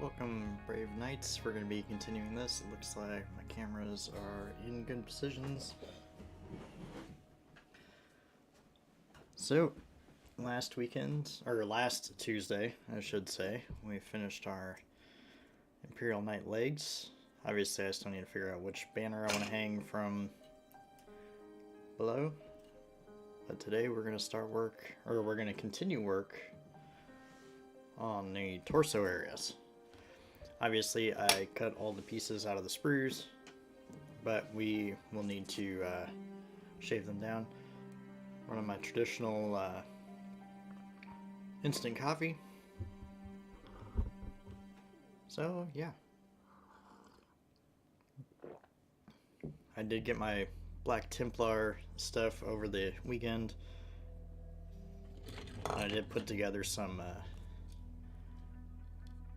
Welcome, brave knights. We're going to be continuing this. It looks like my cameras are in good positions. So, last Tuesday, I should say, we finished our Imperial Knight legs. Obviously, I still need to figure out which banner I want to hang from below. But today we're going to start work, or we're going to continue work on the torso areas. Obviously, I cut all the pieces out of the sprues, but we will need to shave them down. One of my traditional instant coffee. So, yeah. I did get my Black Templar stuff over the weekend. I did put together some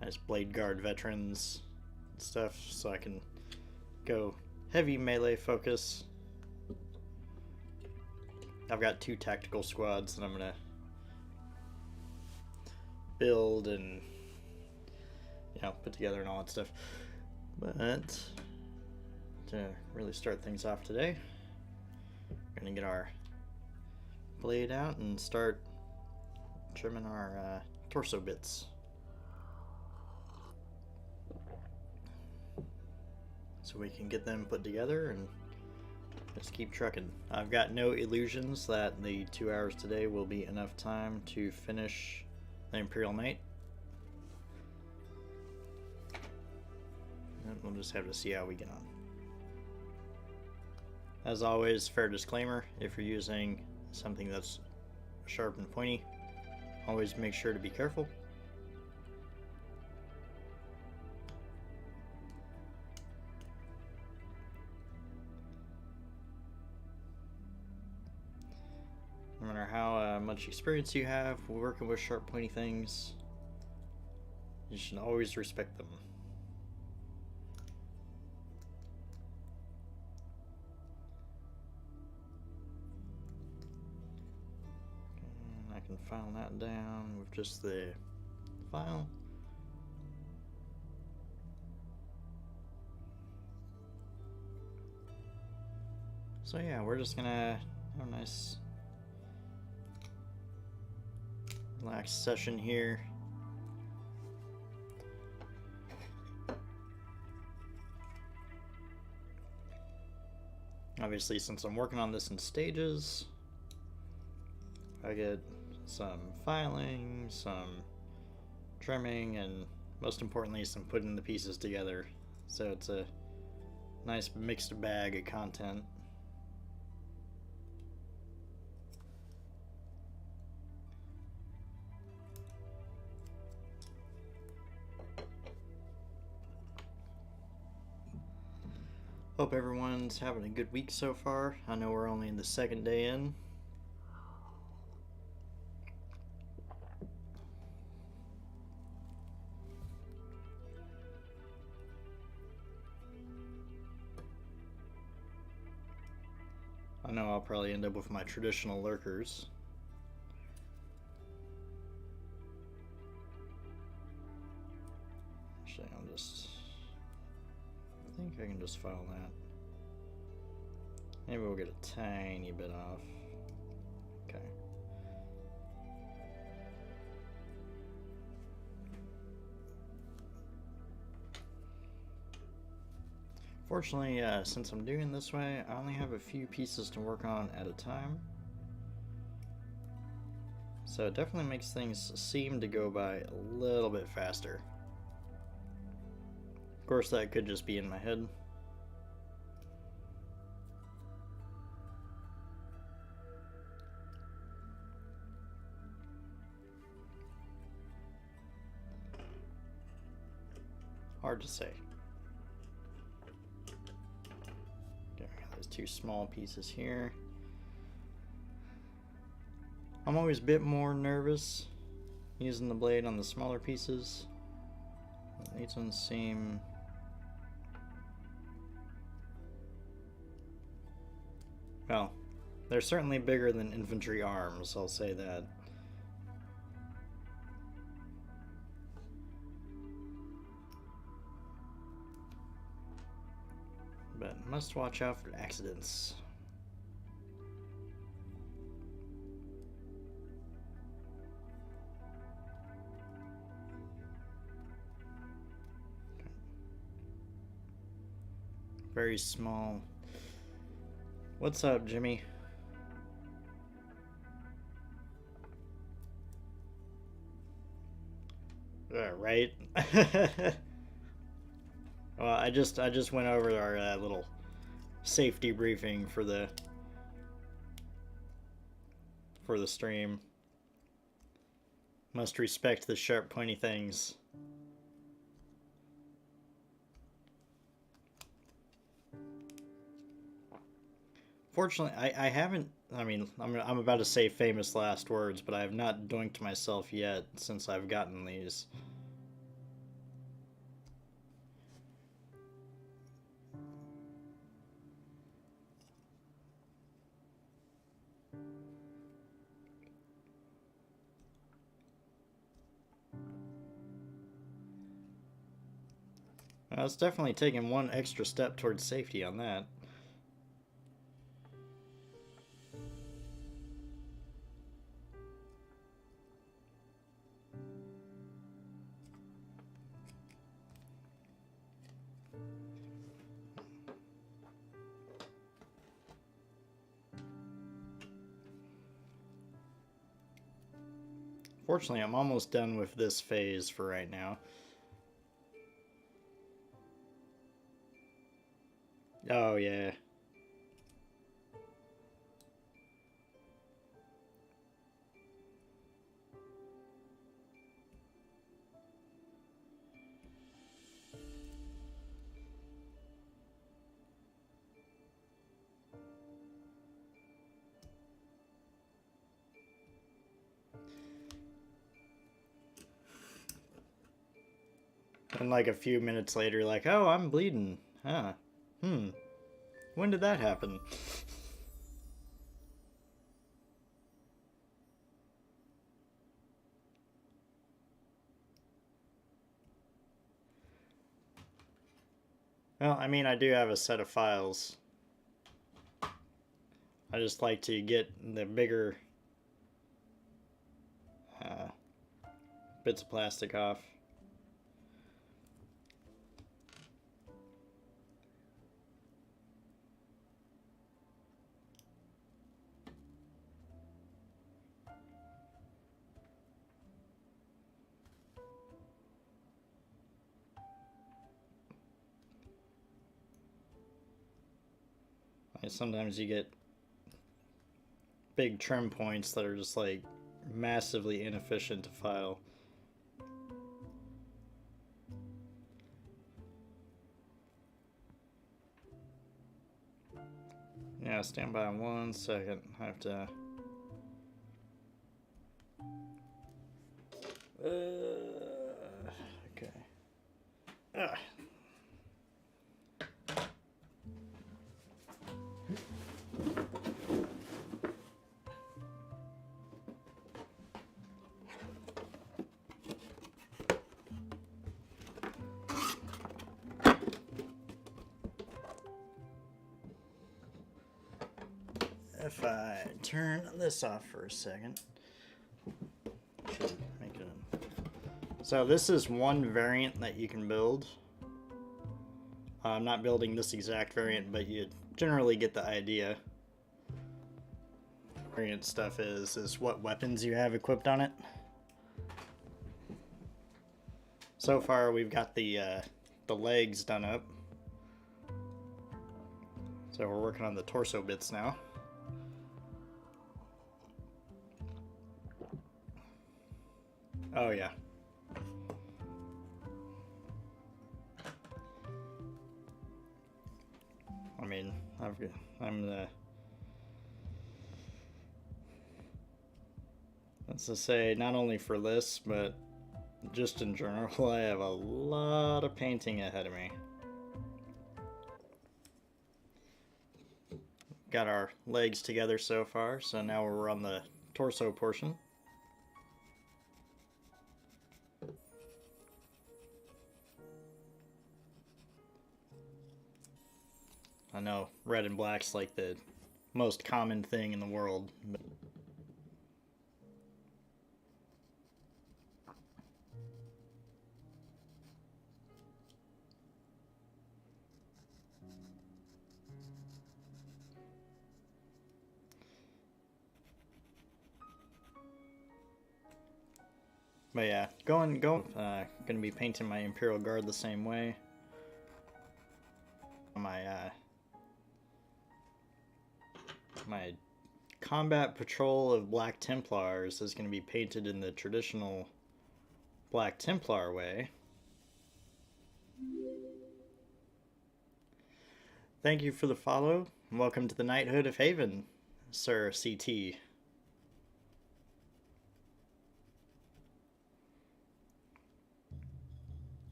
nice Blade Guard veterans stuff so I can go heavy melee focus. I've got 2 tactical squads that I'm gonna build and put together and all that stuff. But to really start things off today, we're gonna get our blade out and start trimming our torso bits. So we can get them put together and just keep trucking. I've got no illusions that the 2 hours today will be enough time to finish the Imperial Knight. And we'll just have to see how we get on. As always, fair disclaimer, if you're using something that's sharp and pointy, always make sure to be careful. No matter how much experience you have working with sharp, pointy things, you should always respect them. And I can file that down with just the file. So yeah, we're just gonna have a nice relaxed session here. Obviously, since I'm working on this in stages, I get some filing, some trimming, and most importantly, some putting the pieces together. So it's a nice mixed bag of content. Hope everyone's having a good week so far. I know we're only in the 2nd day in. I know I'll probably end up with my traditional lurkers. Actually, I think I can just file that. Maybe we'll get a tiny bit off. Okay. Fortunately, since I'm doing this way, I only have a few pieces to work on at a time. So it definitely makes things seem to go by a little bit faster. Of course, that could just be in my head. Hard to say. Okay, I got those 2 small pieces here. I'm always a bit more nervous using the blade on the smaller pieces. These ones seem... well, they're certainly bigger than infantry arms, I'll say that. but must watch out for accidents. Very small. What's up, Jimmy? Right. Well, I just went over our little safety briefing for the stream. Must respect the sharp, pointy things. Fortunately, I haven't. I mean, I'm about to say famous last words, but I have not doinked myself yet since I've gotten these. Well, it's definitely taken one extra step towards safety on that. Fortunately, I'm almost done with this phase for right now. Oh, yeah. And like a few minutes later, like, oh, I'm bleeding. Huh. When did that happen? Well, I mean, I do have a set of files. I just like to get the bigger bits of plastic off. Sometimes you get big trim points that are just like massively inefficient to file. Yeah, stand by 1 second. I have to. Okay. If I turn this off for a second, should make it. So this is one variant that you can build. I'm not building this exact variant, but you generally get the idea. Variant stuff is what weapons you have equipped on it. So far, we've got the legs done up. So we're working on the torso bits now. Oh yeah. I mean, I'm the. Let's just say, not only for this, but just in general, I have a lot of painting ahead of me. Got our legs together so far, so now we're on the torso portion. I know red and black's like the most common thing in the world. But yeah, gonna be painting my Imperial Guard the same way. My combat patrol of Black Templars is gonna be painted in the traditional Black Templar way. Thank you for the follow, and welcome to the Knighthood of Haven, Sir CT.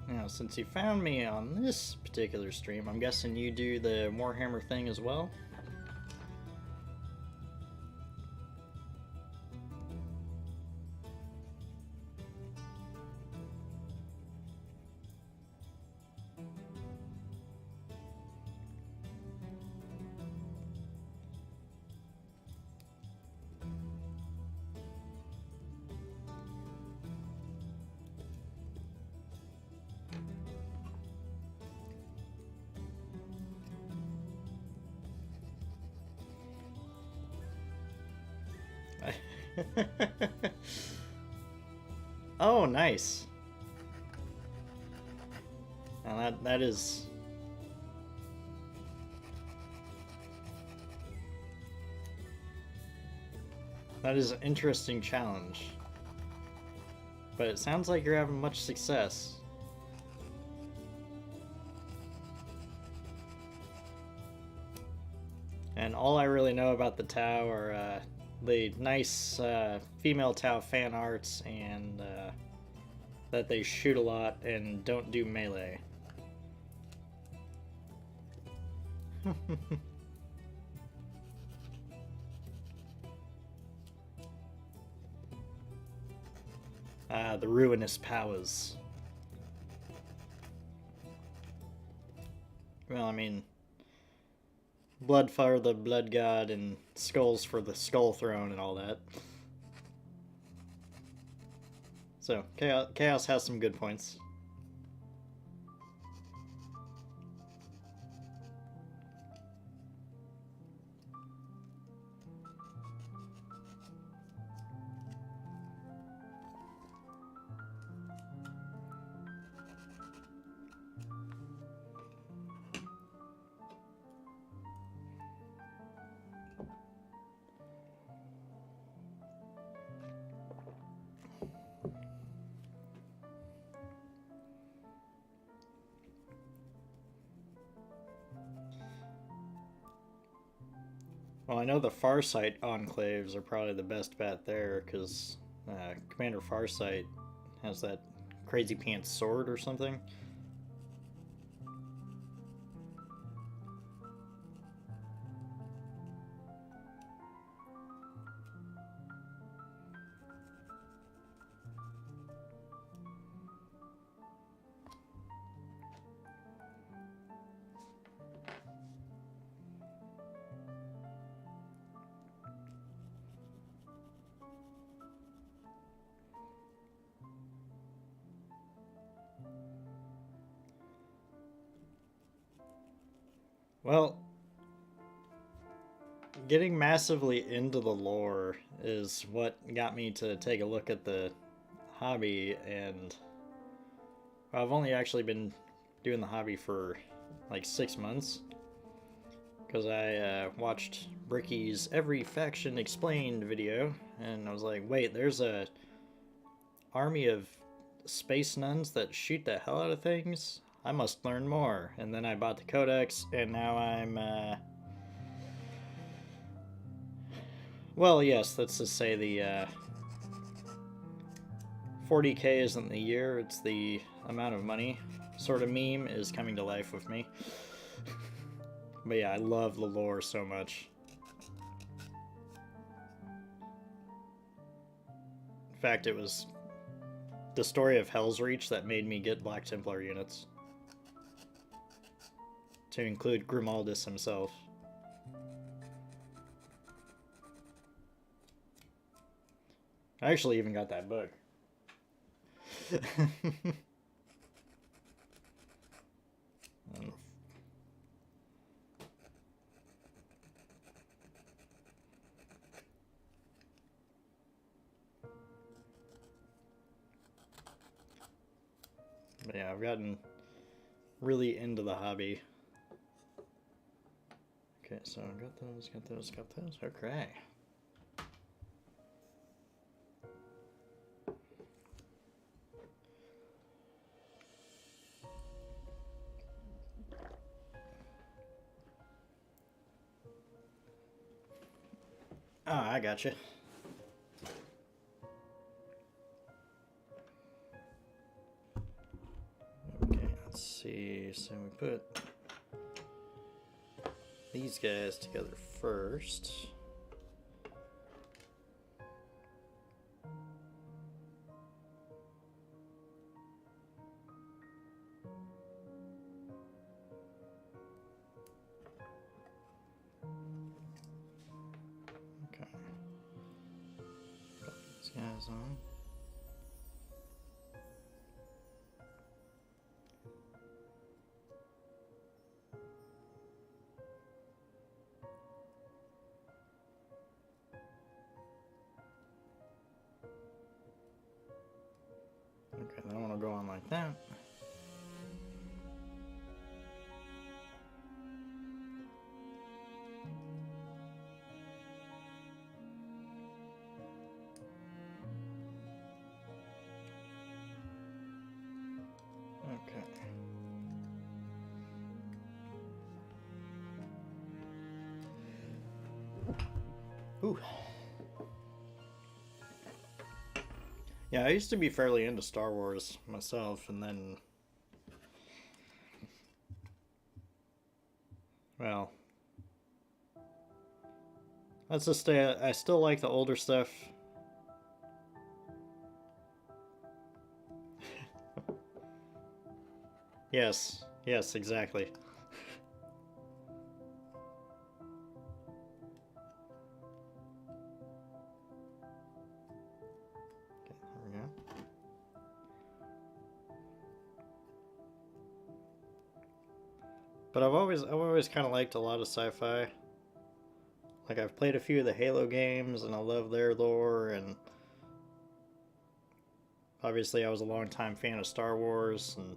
Now, since you found me on this particular stream, I'm guessing you do the Warhammer thing as well? Oh, nice. Now that is an interesting challenge. But it sounds like you're having much success. And all I really know about the Tau are the nice female Tau fan arts and that they shoot a lot and don't do melee. The ruinous powers. Well, I mean, blood for the blood god and skulls for the skull throne and all that. So, Chaos has some good points. Well, I know the Farsight enclaves are probably the best bet there, because Commander Farsight has that crazy pants sword or something. Well, getting massively into the lore is what got me to take a look at the hobby, and I've only actually been doing the hobby for like 6 months, because I watched Bricky's Every Faction Explained video, and I was like, wait, there's a army of space nuns that shoot the hell out of things. I must learn more. And then I bought the codex, and now I'm, well, yes, let's just say the, 40k isn't the year, it's the amount of money sort of meme is coming to life with me. But yeah, I love the lore so much. In fact, it was the story of Hell's Reach that made me get Black Templar units. To include Grimaldus himself. I actually even got that book. But yeah, I've gotten really into the hobby. Okay, so I got those, got those, got those. Okay. Oh, I got you. Okay, let's see. So we put these guys together first. Okay. Put these guys on. Okay, then I want to go on like that. Okay. Ooh. Yeah, I used to be fairly into Star Wars myself, and then, well, let's just say I still like the older stuff. Yes, yes, exactly. Okay, there we go. But I've always kind of liked a lot of sci-fi. Like, I've played a few of the Halo games, and I love their lore, and obviously I was a long-time fan of Star Wars, and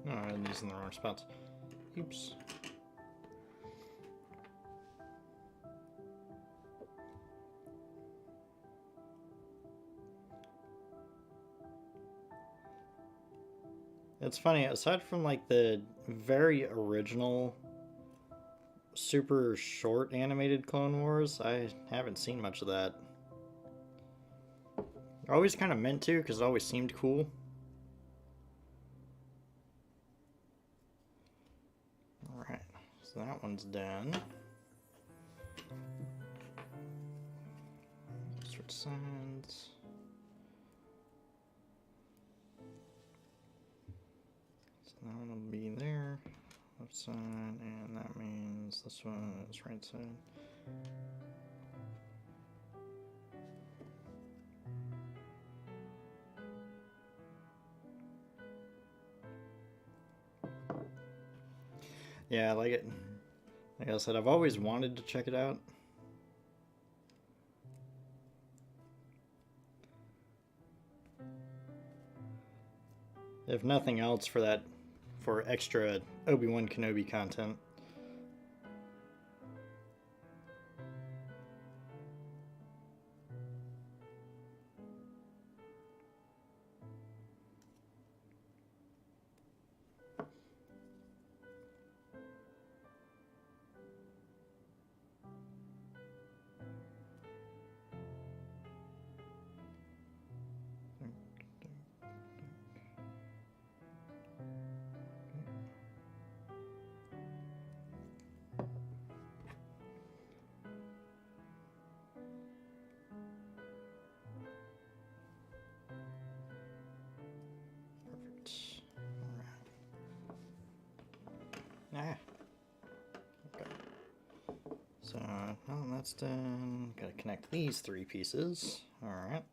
oh, I'm using the wrong spots. Oops. It's funny, aside from like the very original super short animated Clone Wars, I haven't seen much of that. I always kind of meant to, because it always seemed cool. Alright, so that one's done. Switch sides. So that one will be there, left side, and that means this one is right side. Yeah, I like it. Like I said, I've always wanted to check it out. if nothing else for extra Obi-Wan Kenobi content. Ah. Okay. So, well, that's done. Gotta connect these 3 pieces. Alright.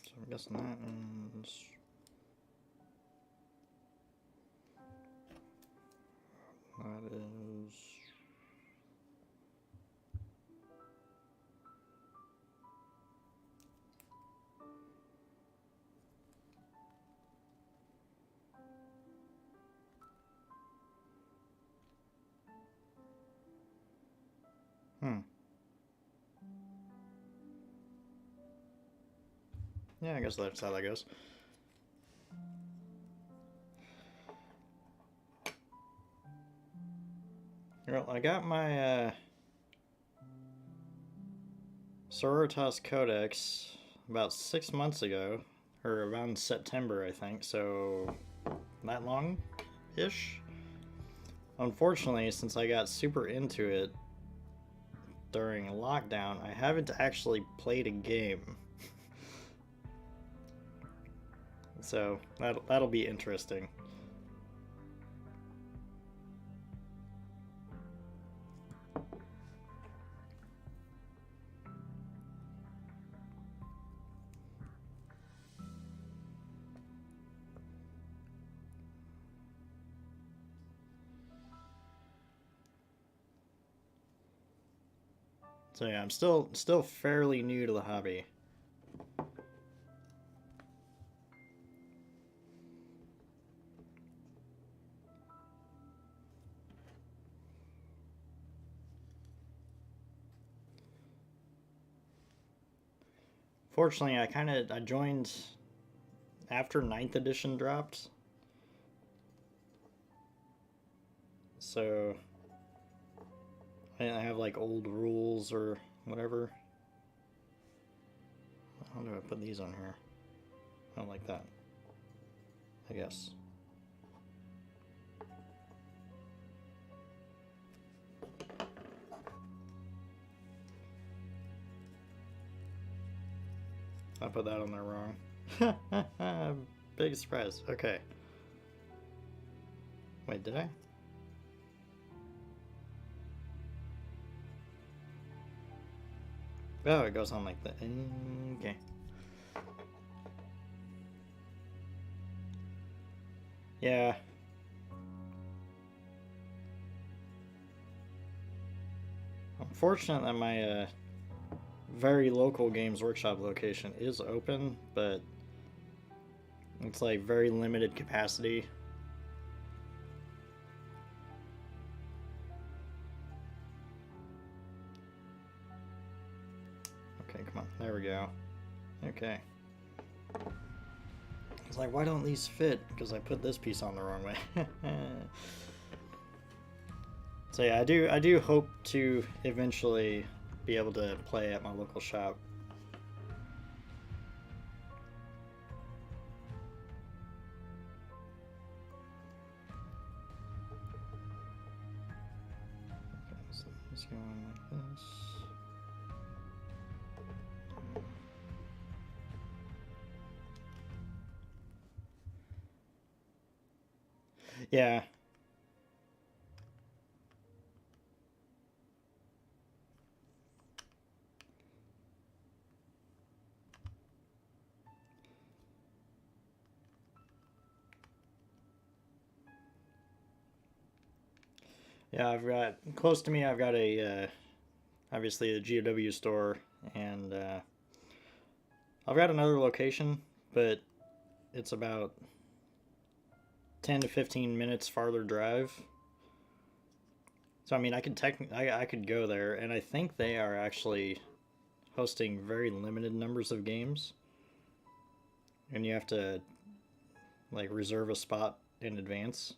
So I'm guessing that is... That is... Yeah, I guess that's how that goes. Well, I got my Sororitas Codex about 6 months ago, or around September, I think, so that long-ish. Unfortunately, since I got super into it during lockdown, I haven't actually played a game. So that'll be interesting. So yeah, I'm still fairly new to the hobby. Fortunately, I joined after 9th edition dropped. So I have like old rules or whatever. How do I put these on here? I don't like that, I guess. I put that on there wrong. Big surprise. Okay. Wait, did I? Oh, it goes on like that. Okay. Yeah. I'm fortunate that my very local Games Workshop location is open, but it's like very limited capacity. Okay, come on. There we go. Okay. It's like, why don't these fit? Because I put this piece on the wrong way. So yeah, I do hope to eventually be able to play at my local shop. Okay, so let's go on like this. Yeah. Yeah, I've got close to me. I've got a obviously the GW store, and I've got another location, but it's about 10 to 15 minutes farther drive. So I mean, I could I could go there, and I think they are actually hosting very limited numbers of games, and you have to like reserve a spot in advance.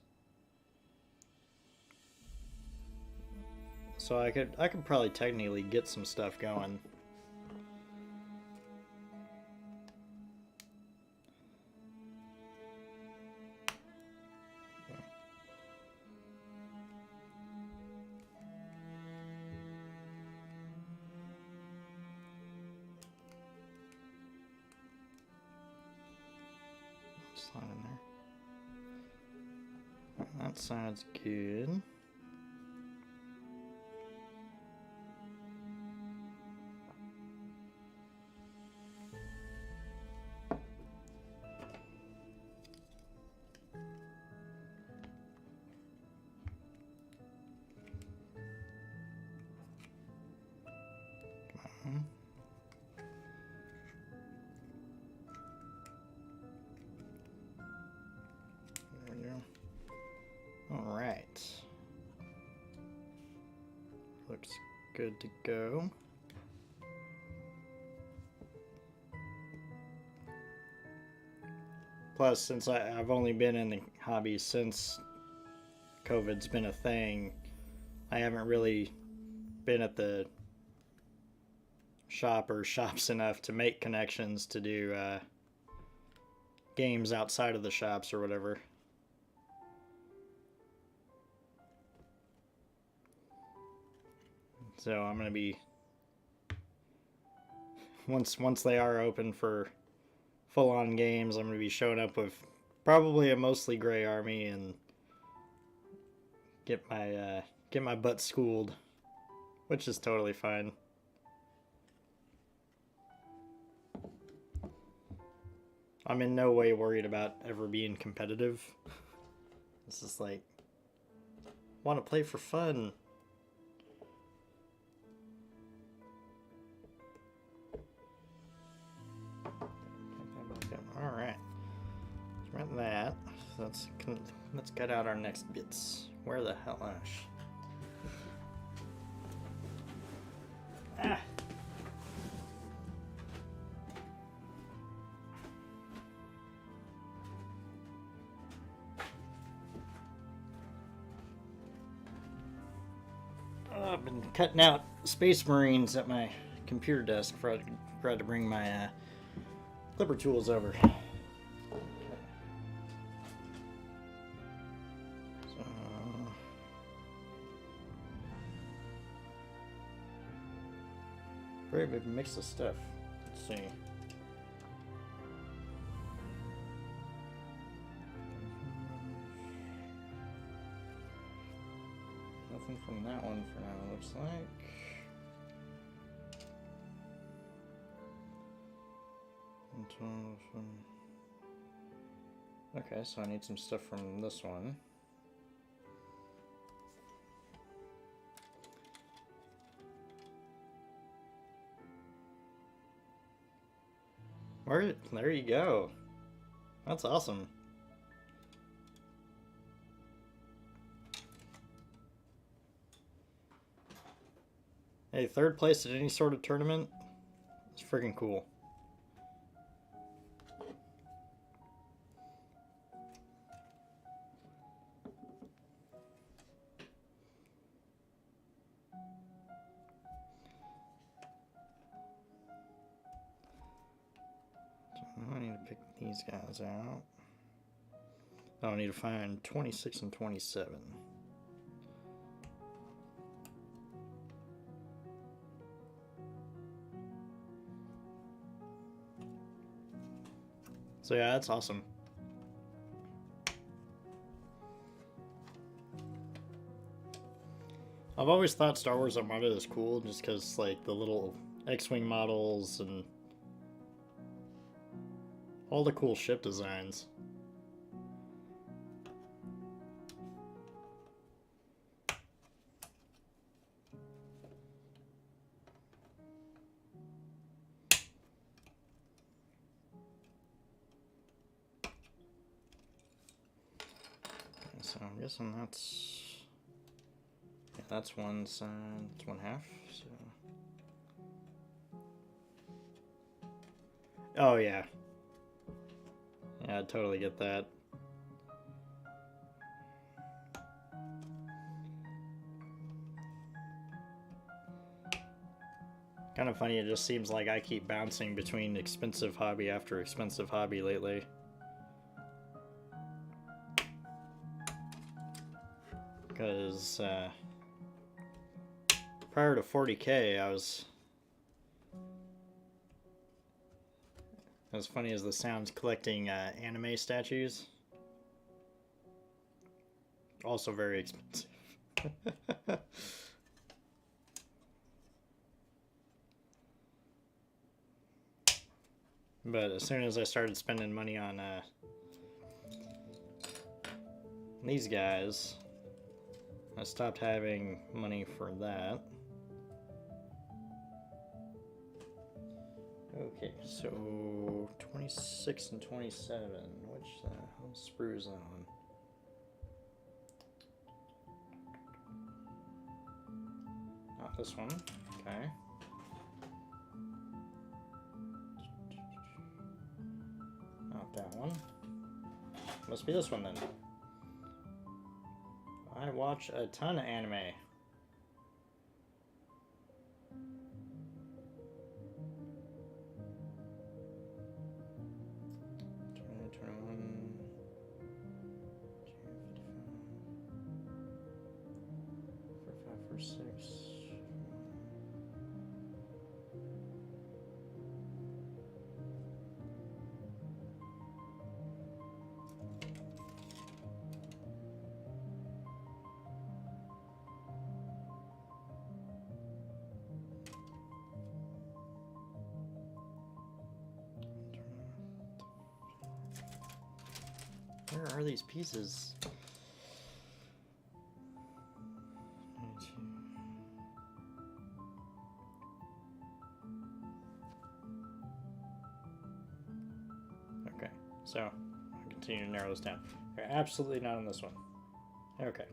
So I could probably technically get some stuff going. Slide in there. That sounds good. There we go. All right. Looks good to go. Plus, since I've only been in the hobby since COVID's been a thing, I haven't really been at the shop or shops enough to make connections to do games outside of the shops or whatever. So I'm gonna be once they are open for full-on games, I'm gonna be showing up with probably a mostly gray army and get my butt schooled, which is totally fine. I'm in no way worried about ever being competitive. This is like, want to play for fun. All right, rent that. Let's get out our next bits. Where the hell are Ah. I've been cutting out Space Marines at my computer desk for I had to bring my clipper tools over. So, very big mix of stuff. Let's see. Nothing from that one for now, it looks like. Okay, so I need some stuff from this one. There you go. That's awesome. Hey, third place at any sort of tournament? It's freaking cool. I need to pick these guys out. I need to find 26 and 27. So yeah, that's awesome. I've always thought Star Wars Armada is cool just because like the little X-Wing models and all the cool ship designs. So I'm guessing that's... Yeah, that's one side, that's one half, so... Oh, yeah. Yeah, I totally get that. Kind of funny, it just seems like I keep bouncing between expensive hobby after expensive hobby lately. Because, prior to 40K, I was... As funny as this sounds, collecting anime statues. Also very expensive. But as soon as I started spending money on these guys, I stopped having money for that. Okay, so 26 and 27. Which sprue is that on? Not this one. Okay. Not that one. Must be this one then. I watch a ton of anime. Where are these pieces? Okay, so I'll continue to narrow this down. They're absolutely not on this one. Okay.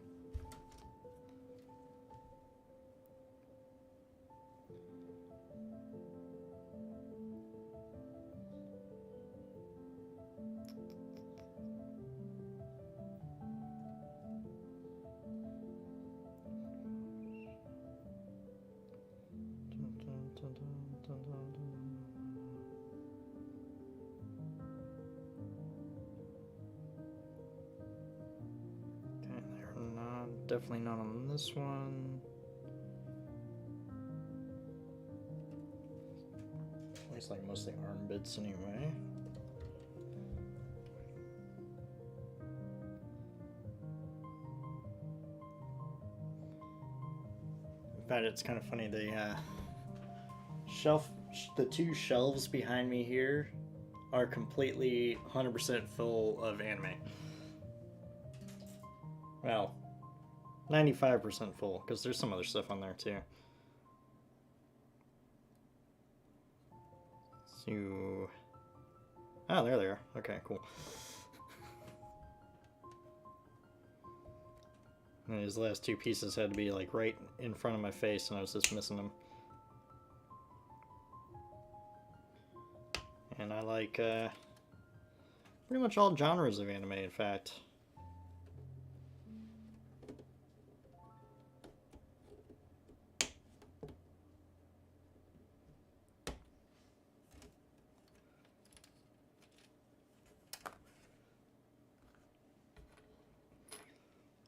Definitely not on this one. Looks like mostly arm bits anyway. In fact, it's kind of funny. The the two shelves behind me here are completely 100% full of anime. Well, 95% full, because there's some other stuff on there too. So... Oh, there they are. Okay, cool. And these last two pieces had to be like right in front of my face, and I was just missing them. And I like pretty much all genres of anime, in fact.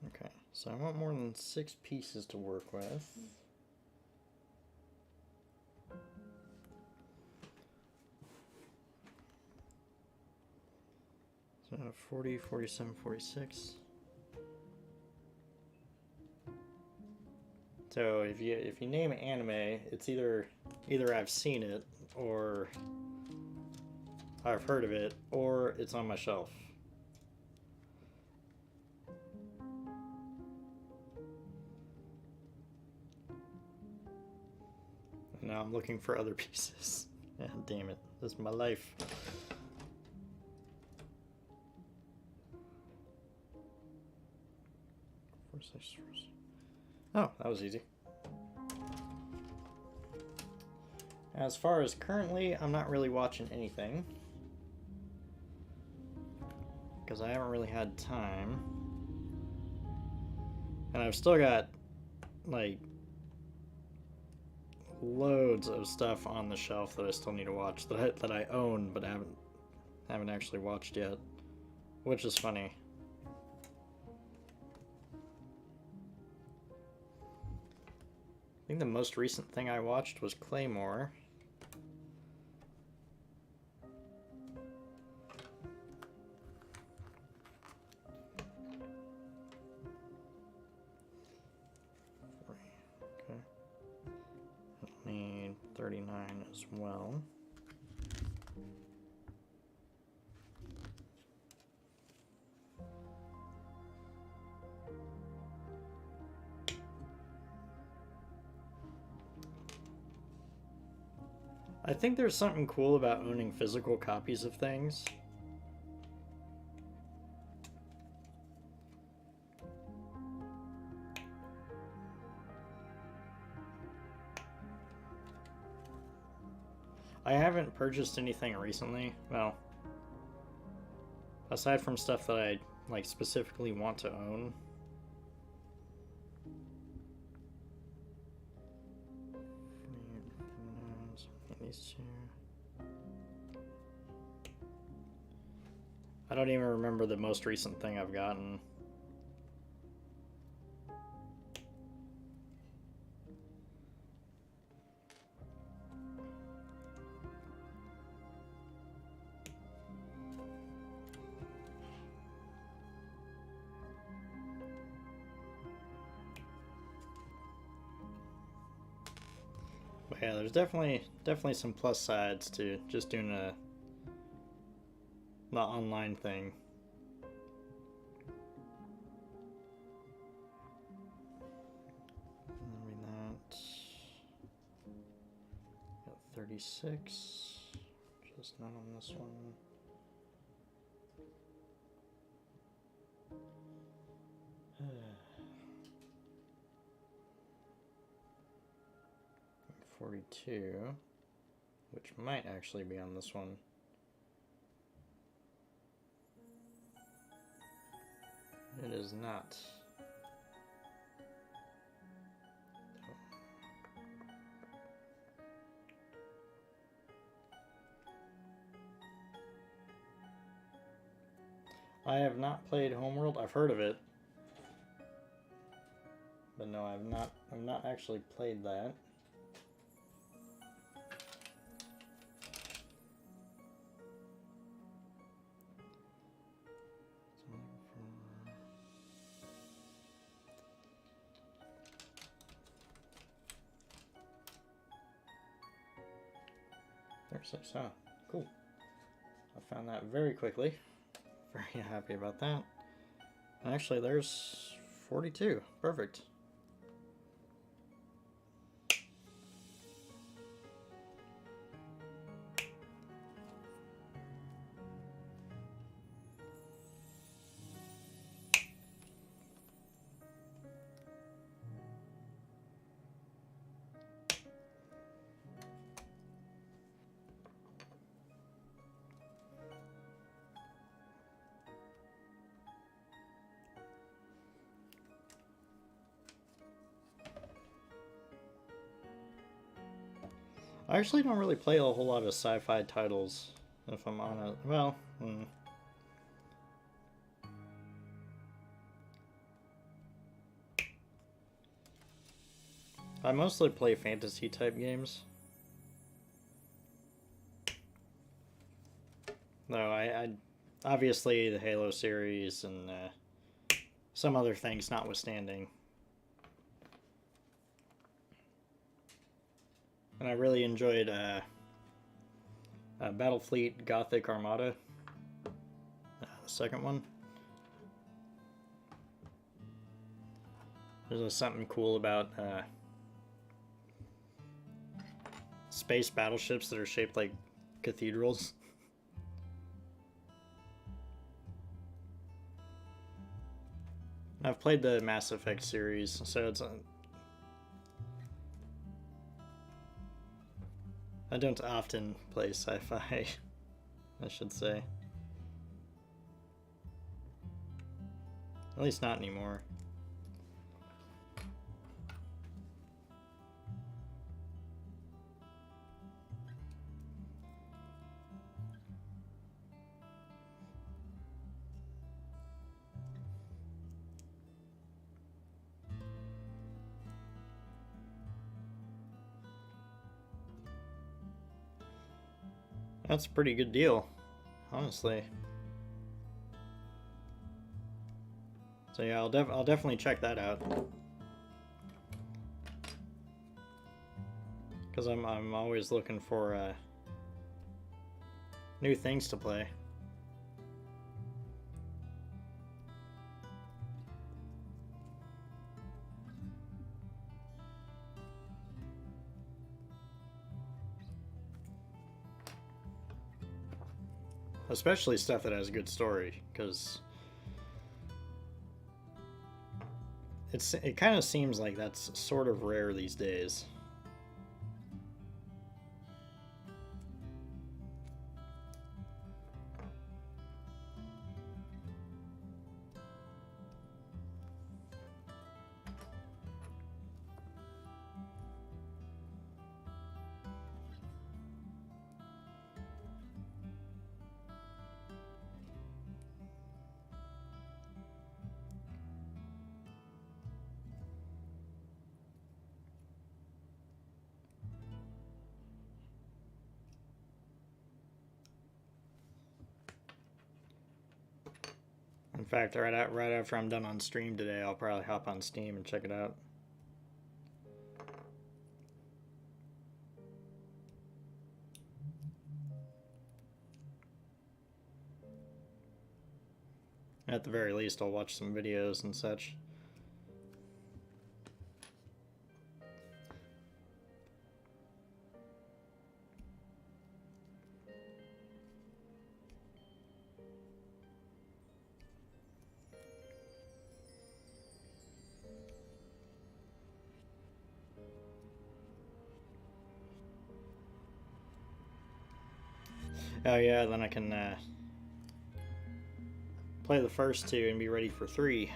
Okay, so I want more than 6 pieces to work with. So 40, 47, 46. So if you name anime, it's either I've seen it, or I've heard of it, or it's on my shelf. And now I'm looking for other pieces. Yeah, damn it. This is my life. Oh, that was easy. As far as currently, I'm not really watching anything. Because I haven't really had time. And I've still got, like, loads of stuff on the shelf that I still need to watch. That I own, but haven't actually watched yet. Which is funny. I think the most recent thing I watched was Claymore. Okay. I need 39 as well. I think there's something cool about owning physical copies of things. I haven't purchased anything recently. Well, aside from stuff that I like specifically want to own. I don't even remember the most recent thing I've gotten. But yeah, there's definitely some plus sides to just doing the online thing. Maybe that. Got 36. Just not on this one. $42, which might actually be on this one. It is not. I have not played Homeworld. I've heard of it, but no, I've not actually played that. There's oh, cool. I found that very quickly. Very happy about that. And actually, there's 42. Perfect. I actually don't really play a whole lot of sci-fi titles, if I'm honest. Well, I mostly play fantasy type games. No, I obviously the Halo series and some other things notwithstanding. And I really enjoyed Battlefleet Gothic Armada, the second one. There's something cool about space battleships that are shaped like cathedrals. I've played the Mass Effect series, so it's I don't often play sci-fi, I should say. At least not anymore. That's a pretty good deal, honestly. So yeah, I'll definitely check that out. Because I'm always looking for new things to play. Especially stuff that has a good story, because it kind of seems like that's sort of rare these days. In fact, right after I'm done on stream today, I'll probably hop on Steam and check it out. At the very least, I'll watch some videos and such. Oh yeah, then I can play the first two and be ready for 3.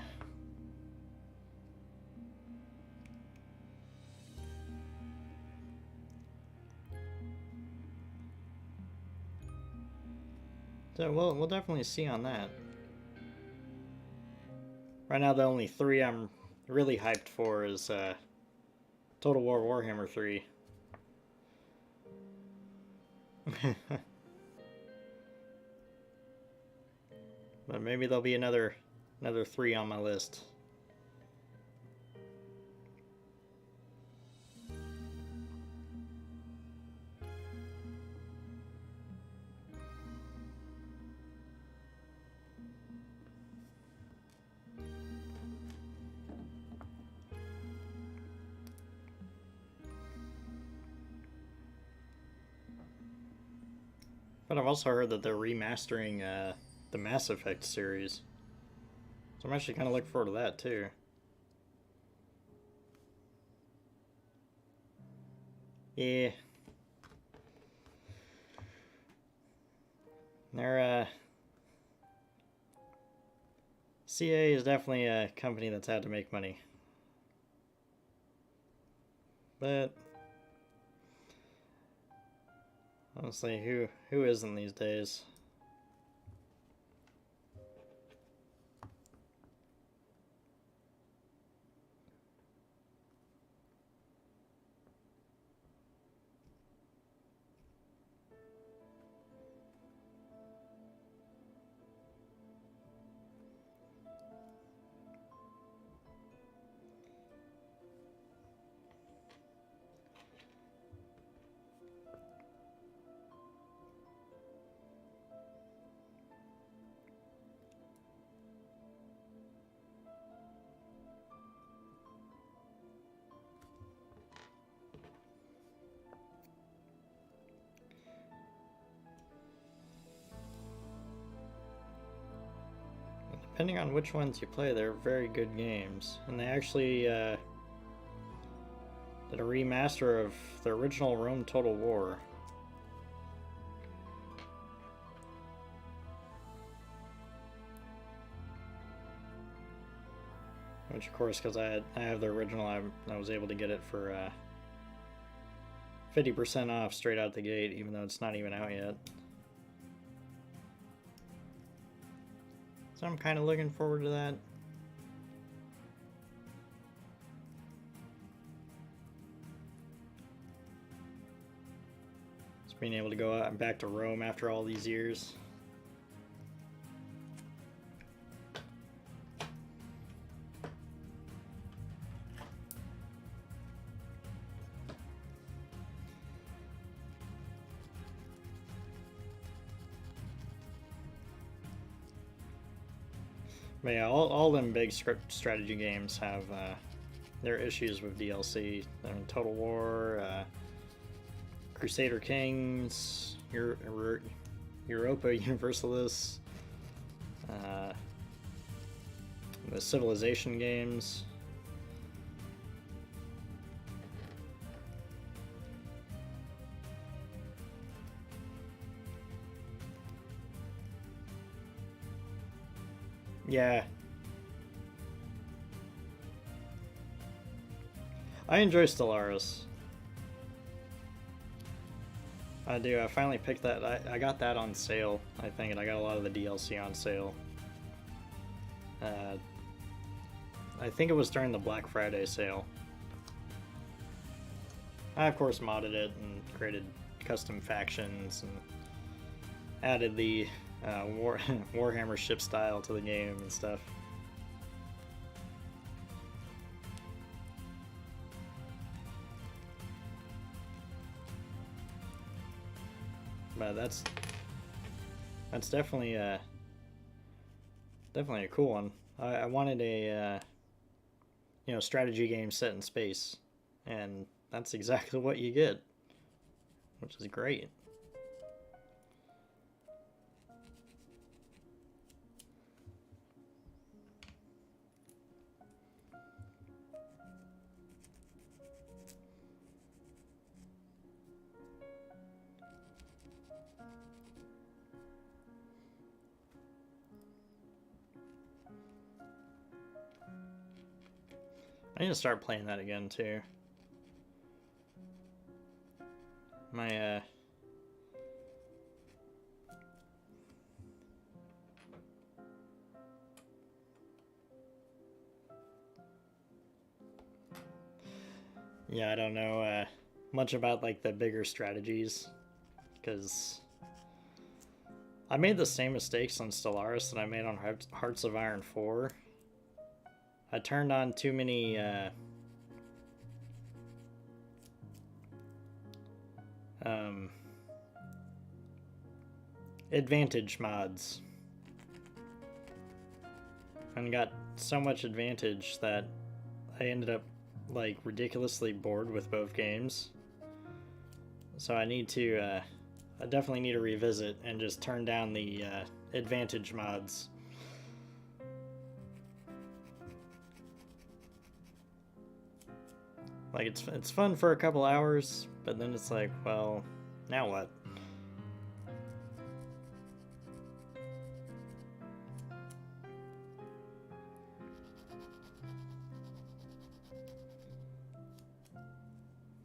So we'll definitely see on that. Right now, the only 3 I'm really hyped for is Total War Warhammer 3. But maybe there'll be another 3 on my list. But I've also heard that they're remastering the Mass Effect series. So I'm actually kind of looking forward to that too. Yeah. They're CA is definitely a company that's had to make money. But honestly, who isn't these days? depending on which ones you play, they're very good games. And they actually did a remaster of the original Rome Total War. Which, of course, because I have the original, I was able to get it for 50% off straight out the gate, even though it's not even out yet. So I'm kind of looking forward to that. Just being able to go out and back to Rome after all these years. But yeah, all them big strategy games have their issues with DLC. I mean, Total War, Crusader Kings, Europa Universalis, the Civilization games. Yeah. I enjoy Stellaris. I do. I finally picked that. I got that on sale, I think, and I got a lot of the DLC on sale. I think it was during the Black Friday sale. I, of course, modded it and created custom factions and added the Warhammer ship style to the game and stuff. But that's definitely a cool one. I wanted a strategy game set in space, and that's exactly what you get, which is great. I need to start playing that again too. My yeah, I don't know much about like the bigger strategies, because I made the same mistakes on Stellaris that I made on Hearts of Iron 4. I turned on too many advantage mods, and got so much advantage that I ended up like ridiculously bored with both games. So I need to I definitely need to revisit and just turn down the advantage mods. Like, it's fun for a couple hours, but then it's like, well, now what?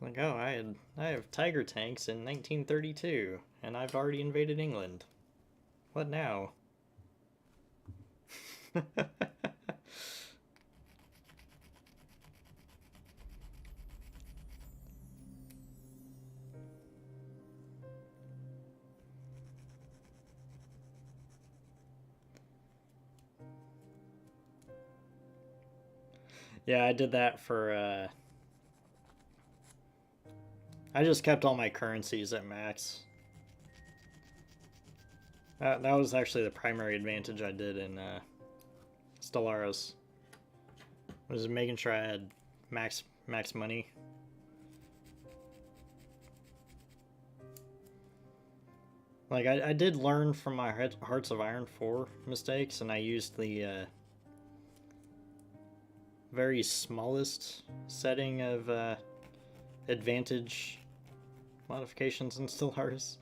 Like, oh, I have tiger tanks in 1932, and I've already invaded England. What now? Yeah, I did that for, I just kept all my currencies at max. That was actually the primary advantage I did in Stellaris. Was making sure I had max money. Like, I did learn from my Hearts of Iron 4 mistakes, and I used the very smallest setting of advantage modifications in Stellaris.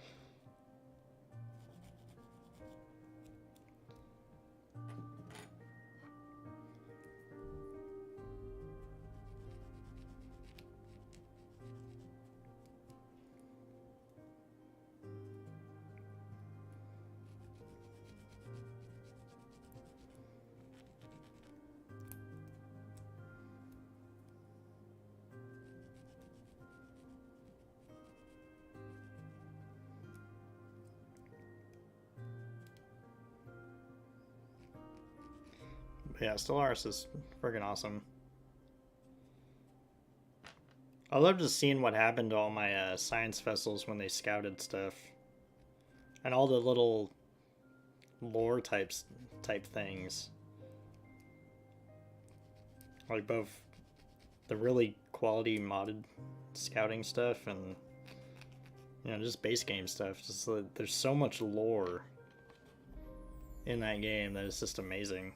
But yeah, Stellaris is friggin' awesome. I love just seeing what happened to all my science vessels when they scouted stuff. And all the little lore type things. Like both the really quality modded scouting stuff and, you know, just base game stuff. Just there's so much lore in that game that is just amazing.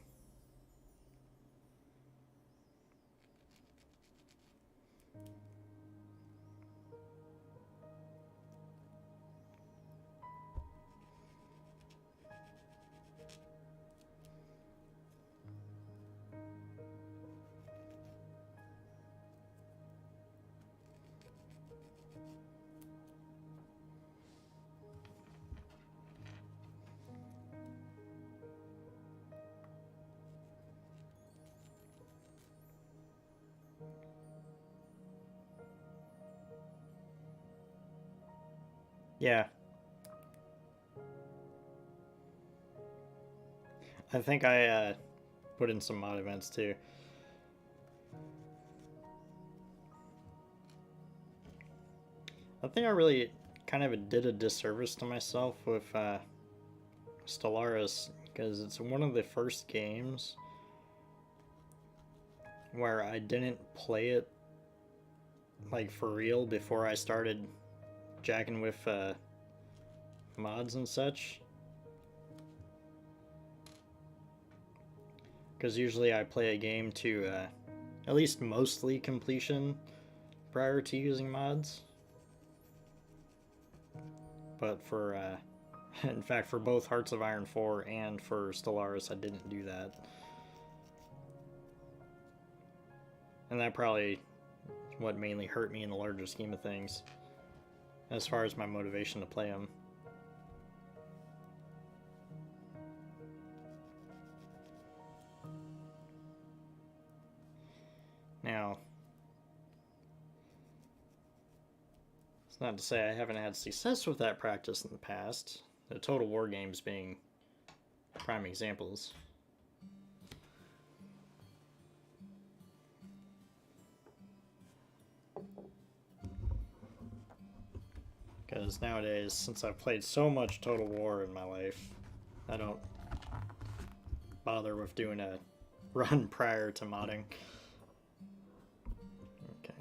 Yeah. I think I put in some mod events too. I think I really kind of did a disservice to myself with Stellaris, because it's one of the first games where I didn't play it like for real before I started jacking with mods and such. Because usually I play a game to at least mostly completion prior to using mods. But for, in fact, for both Hearts of Iron 4 and for Stellaris, I didn't do that. And that probably what mainly hurt me in the larger scheme of things, as far as my motivation to play them. Now, it's not to say I haven't had success with that practice in the past, the Total War games being prime examples. Because nowadays, since I've played so much Total War in my life, I don't bother with doing a run prior to modding. Okay,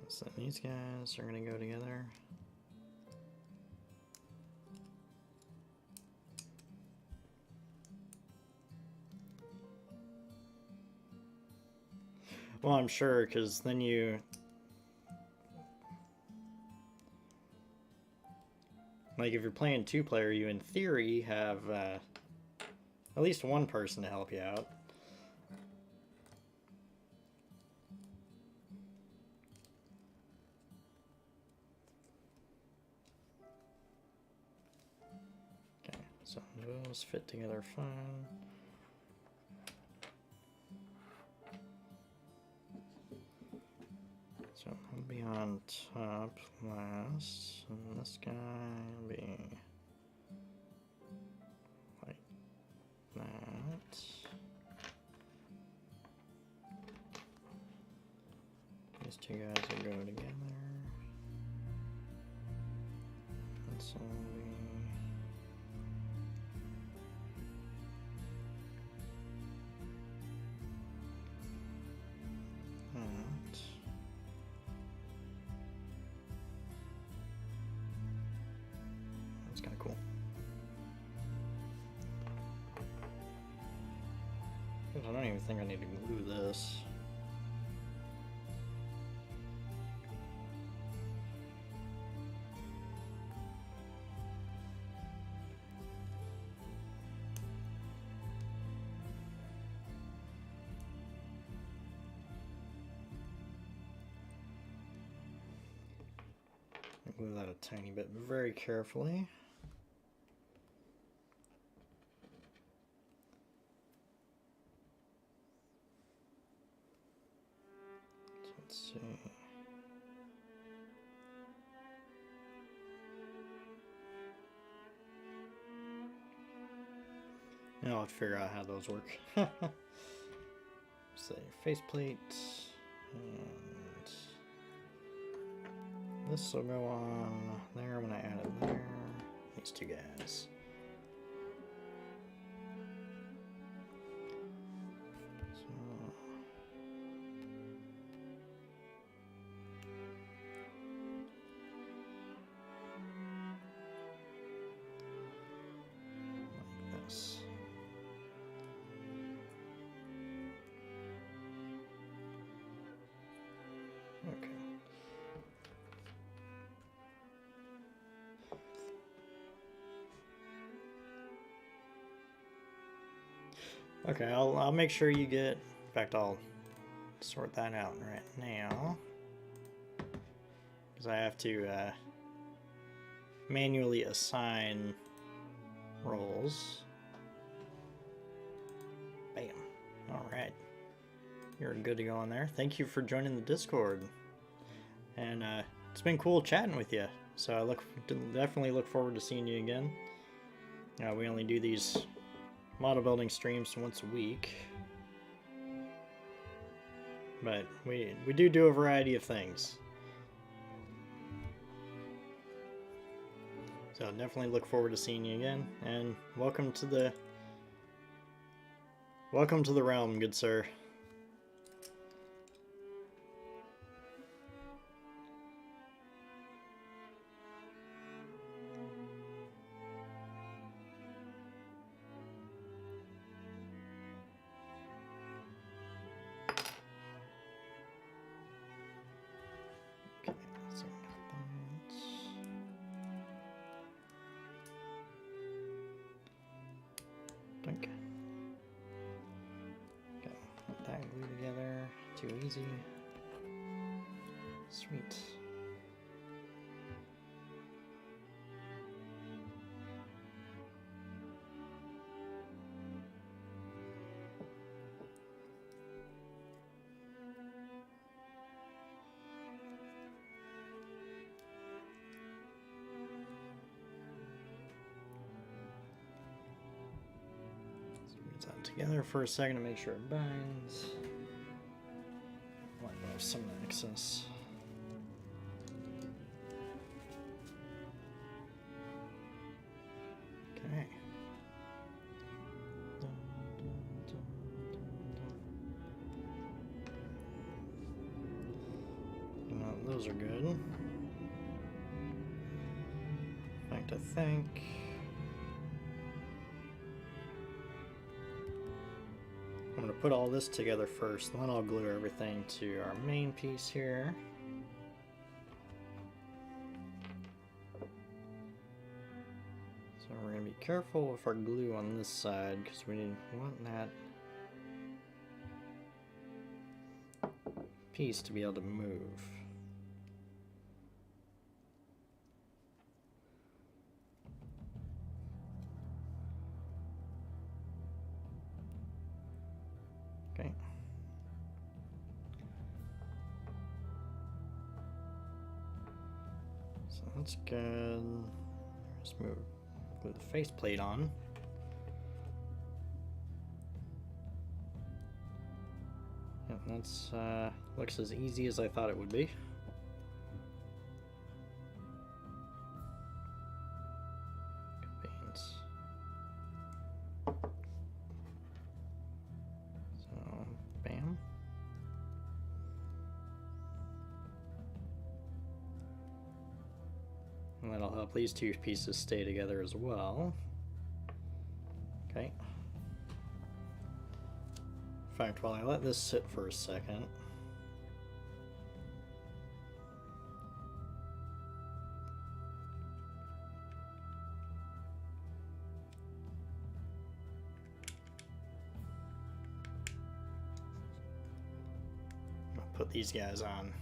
so these guys are going to go together. Well, I'm sure, because then you... Like, if you're playing two-player, you, in theory, have at least one person to help you out. Okay, so those fit together fine. So I'll be on top last, and this guy will be like that. These two guys will go together. This will be that. It's kind of cool. I don't even think I need to glue this. Glue that a tiny bit very carefully. So let's see. Now I'll figure out how those work. Say faceplate, and this will go on there when I add it there. These two guys. Like this. Okay. Okay, I'll make sure you get. In fact, I'll sort that out right now because I have to manually assign roles. Bam. All right, you're good to go on there. Thank you for joining the Discord, and it's been cool chatting with you. So I definitely look forward to seeing you again. We only do these model building streams once a week, but we do a variety of things. So definitely look forward to seeing you again, and welcome to the realm, good sir. Too easy. Sweet. Let's put that together for a second to make sure it binds. Some excess. Okay. No, those are good. In fact, I think I'm going to put all this together first, and then I'll glue everything to our main piece here. So we're going to be careful with our glue on this side because we want that piece to be able to move. Okay. So that's good. Let's glue the faceplate on. Yep, that's looks as easy as I thought it would be. Beans. So, bam. And that'll help hope these two pieces stay together as well. Okay. In fact, while I let this sit for a second, I'll put these guys on.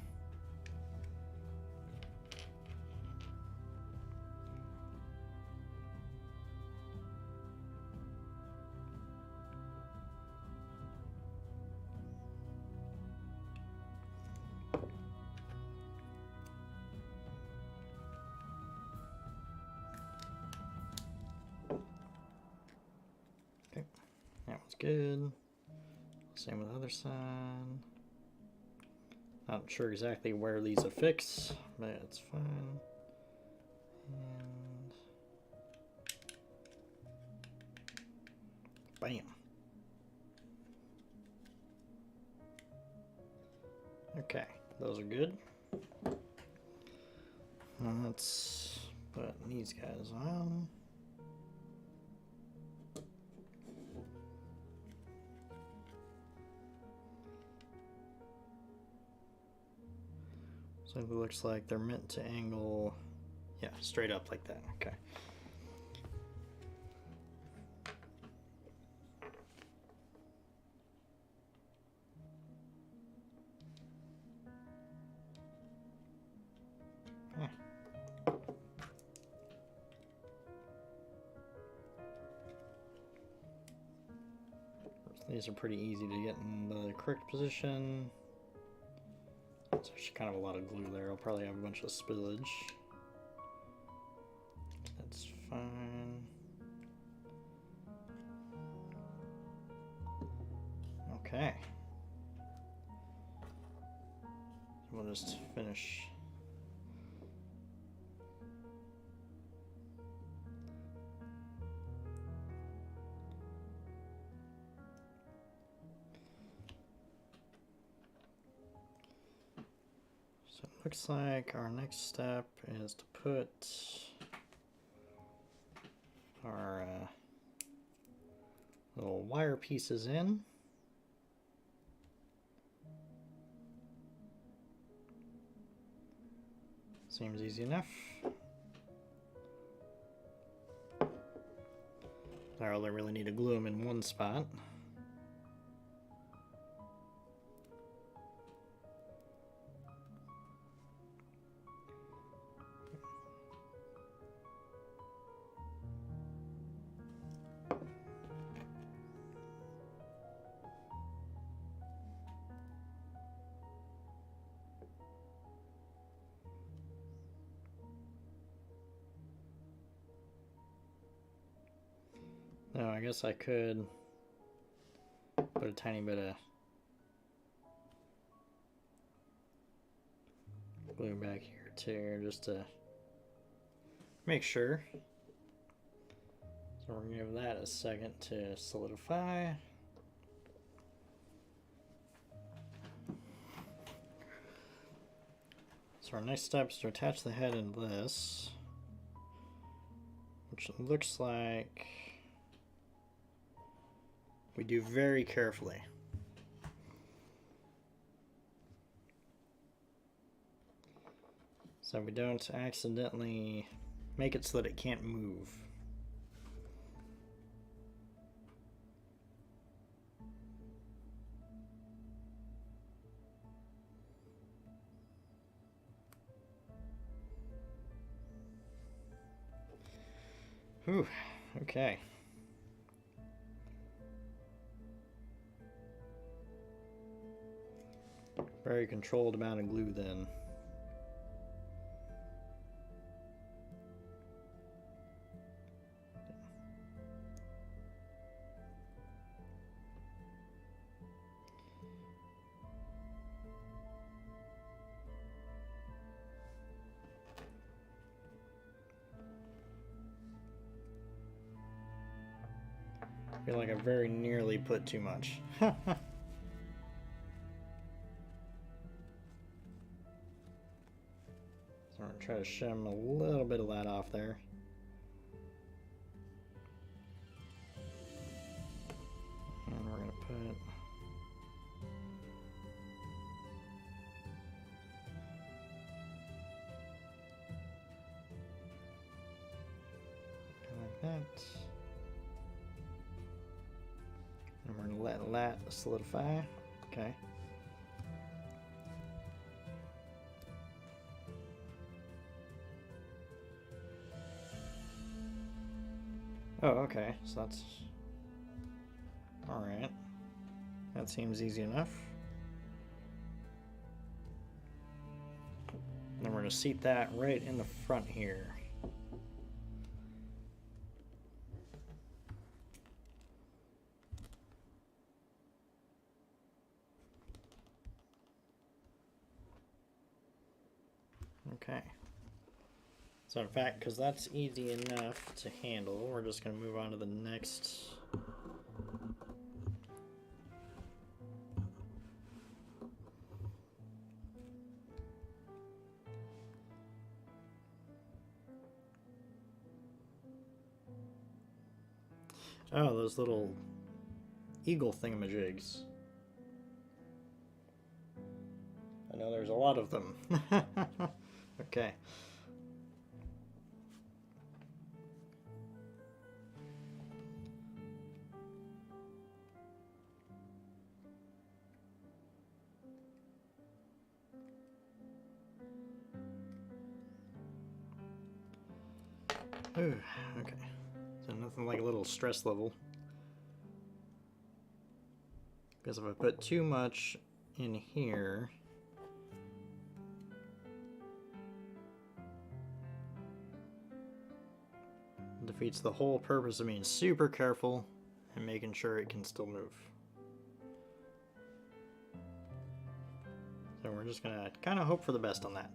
That was good. Same with the other side. Not sure exactly where these affix, but it's fine. And bam. Okay, those are good. Let's put these guys on. So it looks like they're meant to angle, yeah, straight up like that. Okay. These are pretty easy to get in the correct position. There's actually kind of a lot of glue there. I'll probably have a bunch of spillage. That's fine. Okay. We'll just finish. So it looks like our next step is to put our little wire pieces in. Seems easy enough. I only really need to glue them in one spot. Now, I guess I could put a tiny bit of glue back here too, just to make sure. So we're going to give that a second to solidify. So our next step is to attach the head in this, which looks like we do very carefully. So we don't accidentally make it so that it can't move. Whew, okay. Very controlled amount of glue then. I feel like I very nearly put too much. So we're going to try to shim a little bit of that off there. And we're going to put like that. And we're going to let that solidify. Okay. Oh, okay. So that's all right. That seems easy enough. Then we're going to seat that right in the front here. Okay. So in fact, because that's easy enough to handle, we're just going to move on to the next. Oh, those little eagle thingamajigs. I know there's a lot of them. Okay. Ooh, okay. So nothing like a little stress level. Because if I put too much in here, it defeats the whole purpose of being super careful and making sure it can still move. So we're just gonna kind of hope for the best on that.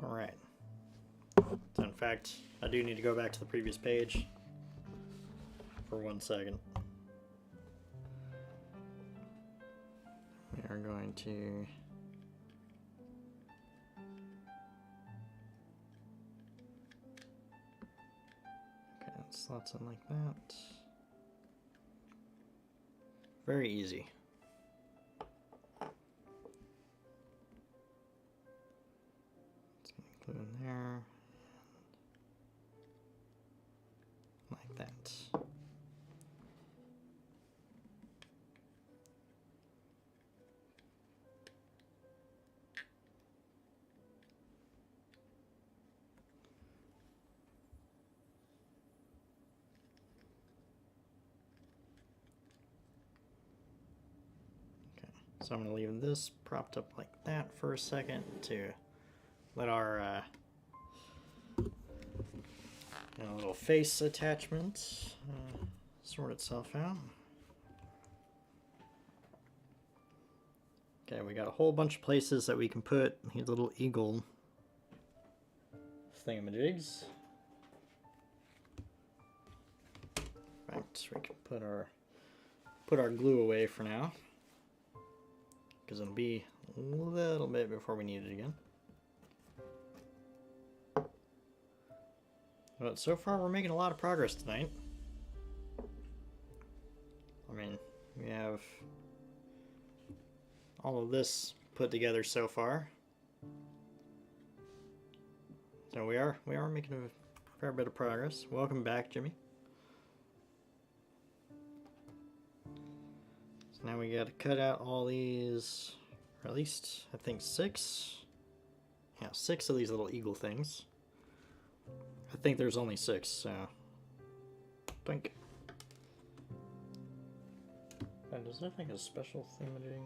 Alright. So in fact, I do need to go back to the previous page for 1 second. We are going to okay, it slots in like that. Very easy. It's going to include in there. Like that. Okay, so I'm going to leave this propped up like that for a second to let our little face attachment sort itself out. Okay, we got a whole bunch of places that we can put these little eagle thingamajigs. In fact, we can put our glue away for now, because it'll be a little bit before we need it again. But so far, we're making a lot of progress tonight. I mean, we have all of this put together so far. So we are making a fair bit of progress. Welcome back, Jimmy. So now we got to cut out all these, or at least I think 6. Yeah, 6 of these little eagle things. I think there's only 6, so think. And does that make a special theming?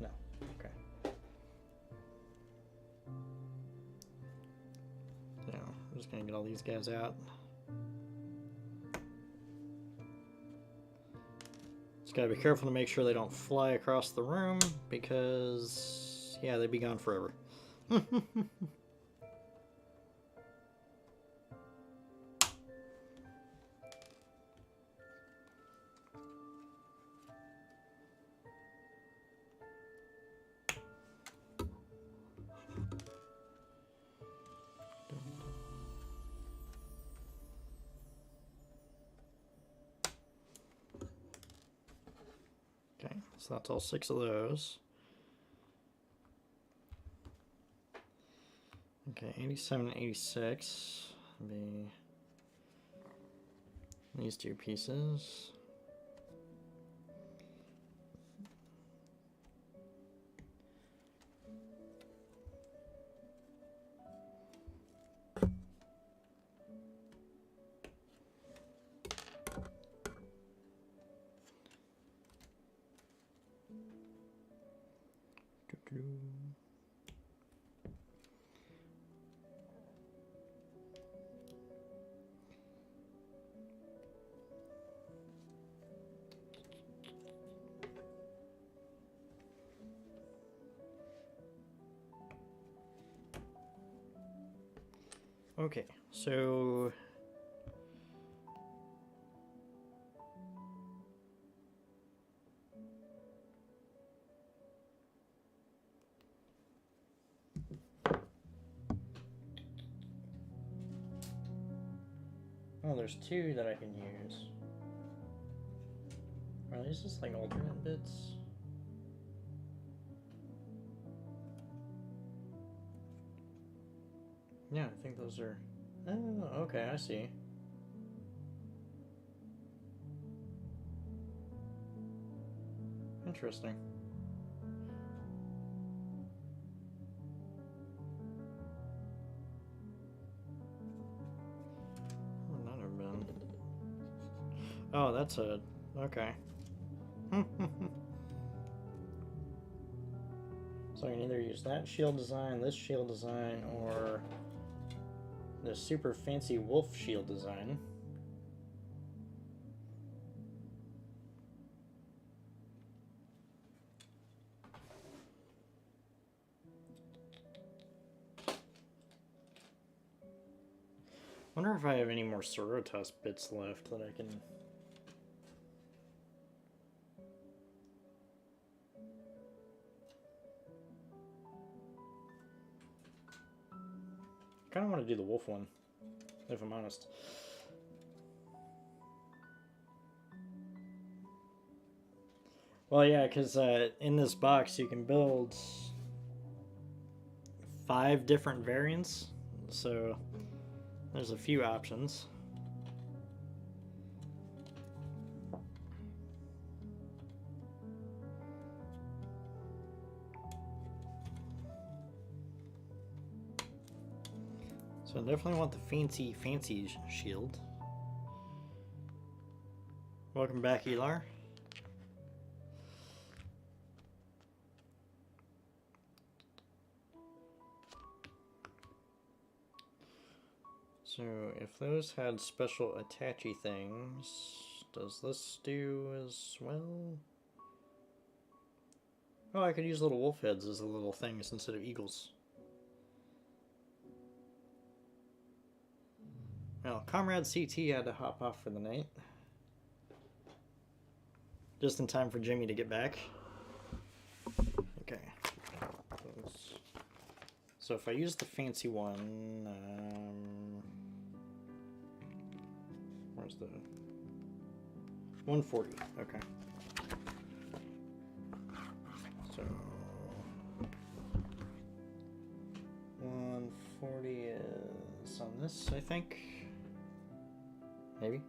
No. Okay. So I'm just gonna get all these guys out. Just gotta be careful to make sure they don't fly across the room, because yeah, they'd be gone forever. So that's all 6 of those. Okay, 87 and 86 would be these 2 pieces. Okay, so oh, there's 2 that I can use. Are these just like alternate bits? Yeah, I think those are... Oh, okay, I see. Interesting. Would not have been. Oh, that's a... Okay. So I can either use that shield design, this shield design, or the super fancy wolf shield design. Wonder if I have any more Sorotas bits left that I can... I kind of want to do the wolf one, if I'm honest. Well, yeah, because in this box you can build 5 different variants, so there's a few options. So I definitely want the fancy shield. Welcome back, Elar. So if those had special attachy things, does this do as well? Oh, I could use little wolf heads as the little things instead of eagles. Well, Comrade CT had to hop off for the night. Just in time for Jimmy to get back. Okay. So if I use the fancy one, where's the 140? Okay. So 140 is on this, I think. Maybe.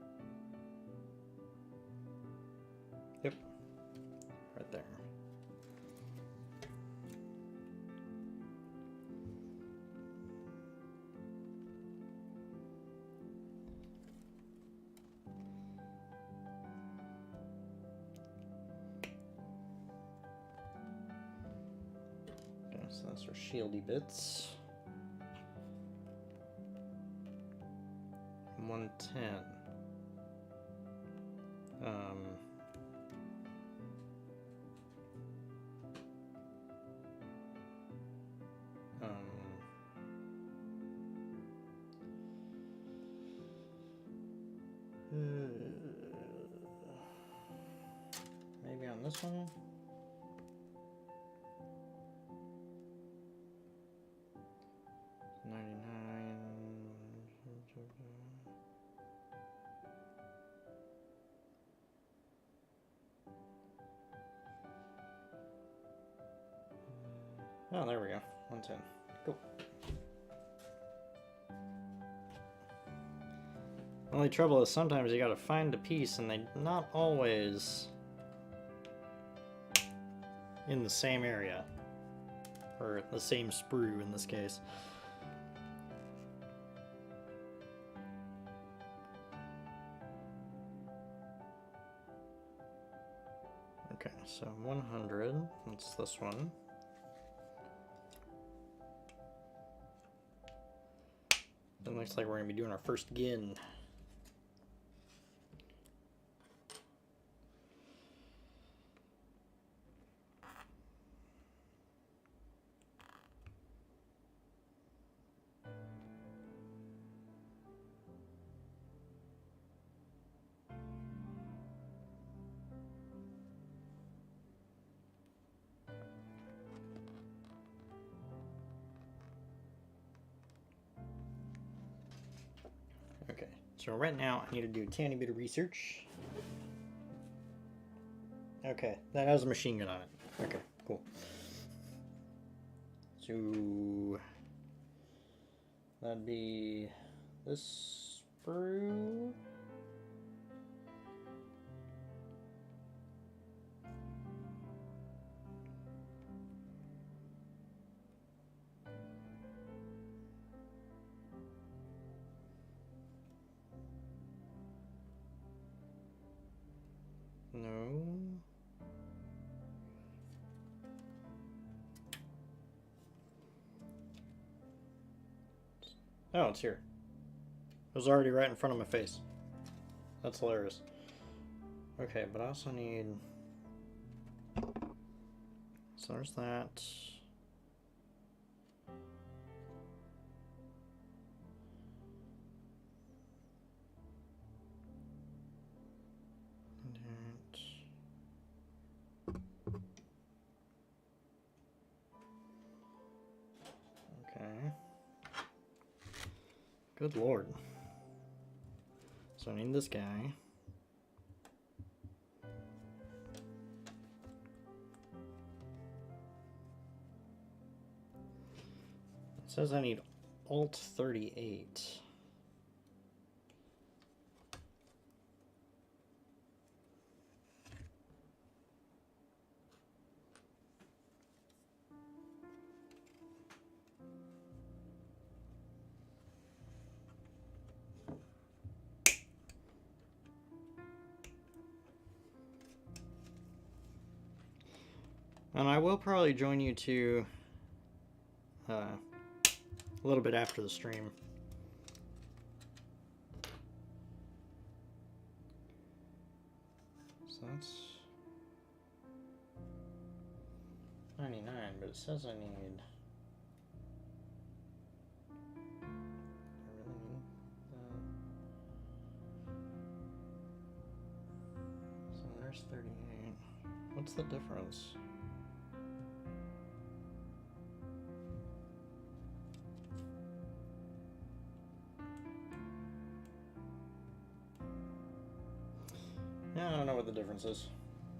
Yep. Right there. Okay, so that's our shieldy bits. 110. Maybe on this one? Oh, there we go. 110. Cool. Only trouble is sometimes you gotta find a piece and they're not always in the same area. Or the same sprue in this case. Okay, so 100, that's this one. It looks like we're going to be doing our first gin. Okay, so right now I need to do a tiny bit of research. Okay, that has a machine gun on it. Okay, cool. So that'd be this sprue. No. Oh, it's here. It was already right in front of my face. That's hilarious. Okay, but I also need... So there's that. Okay. Good lord. So I need this guy. It says I need Alt 38. And I will probably join you two a little bit after the stream. So that's 99, but it says I need... I really need that. So there's 38. What's the difference? Yeah, I don't know what the difference is,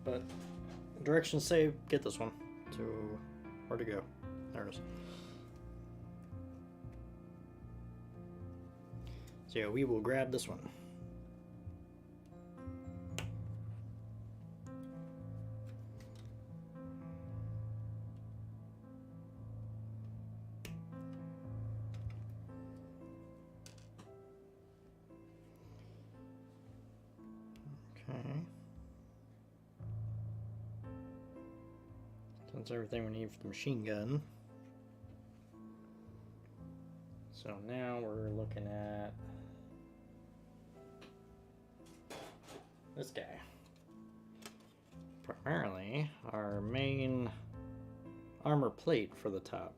but directions say get this one to where to go. There it is. So yeah, we will grab this one. Okay. That's everything we need for the machine gun. So now we're looking at this guy. Primarily our main armor plate for the top.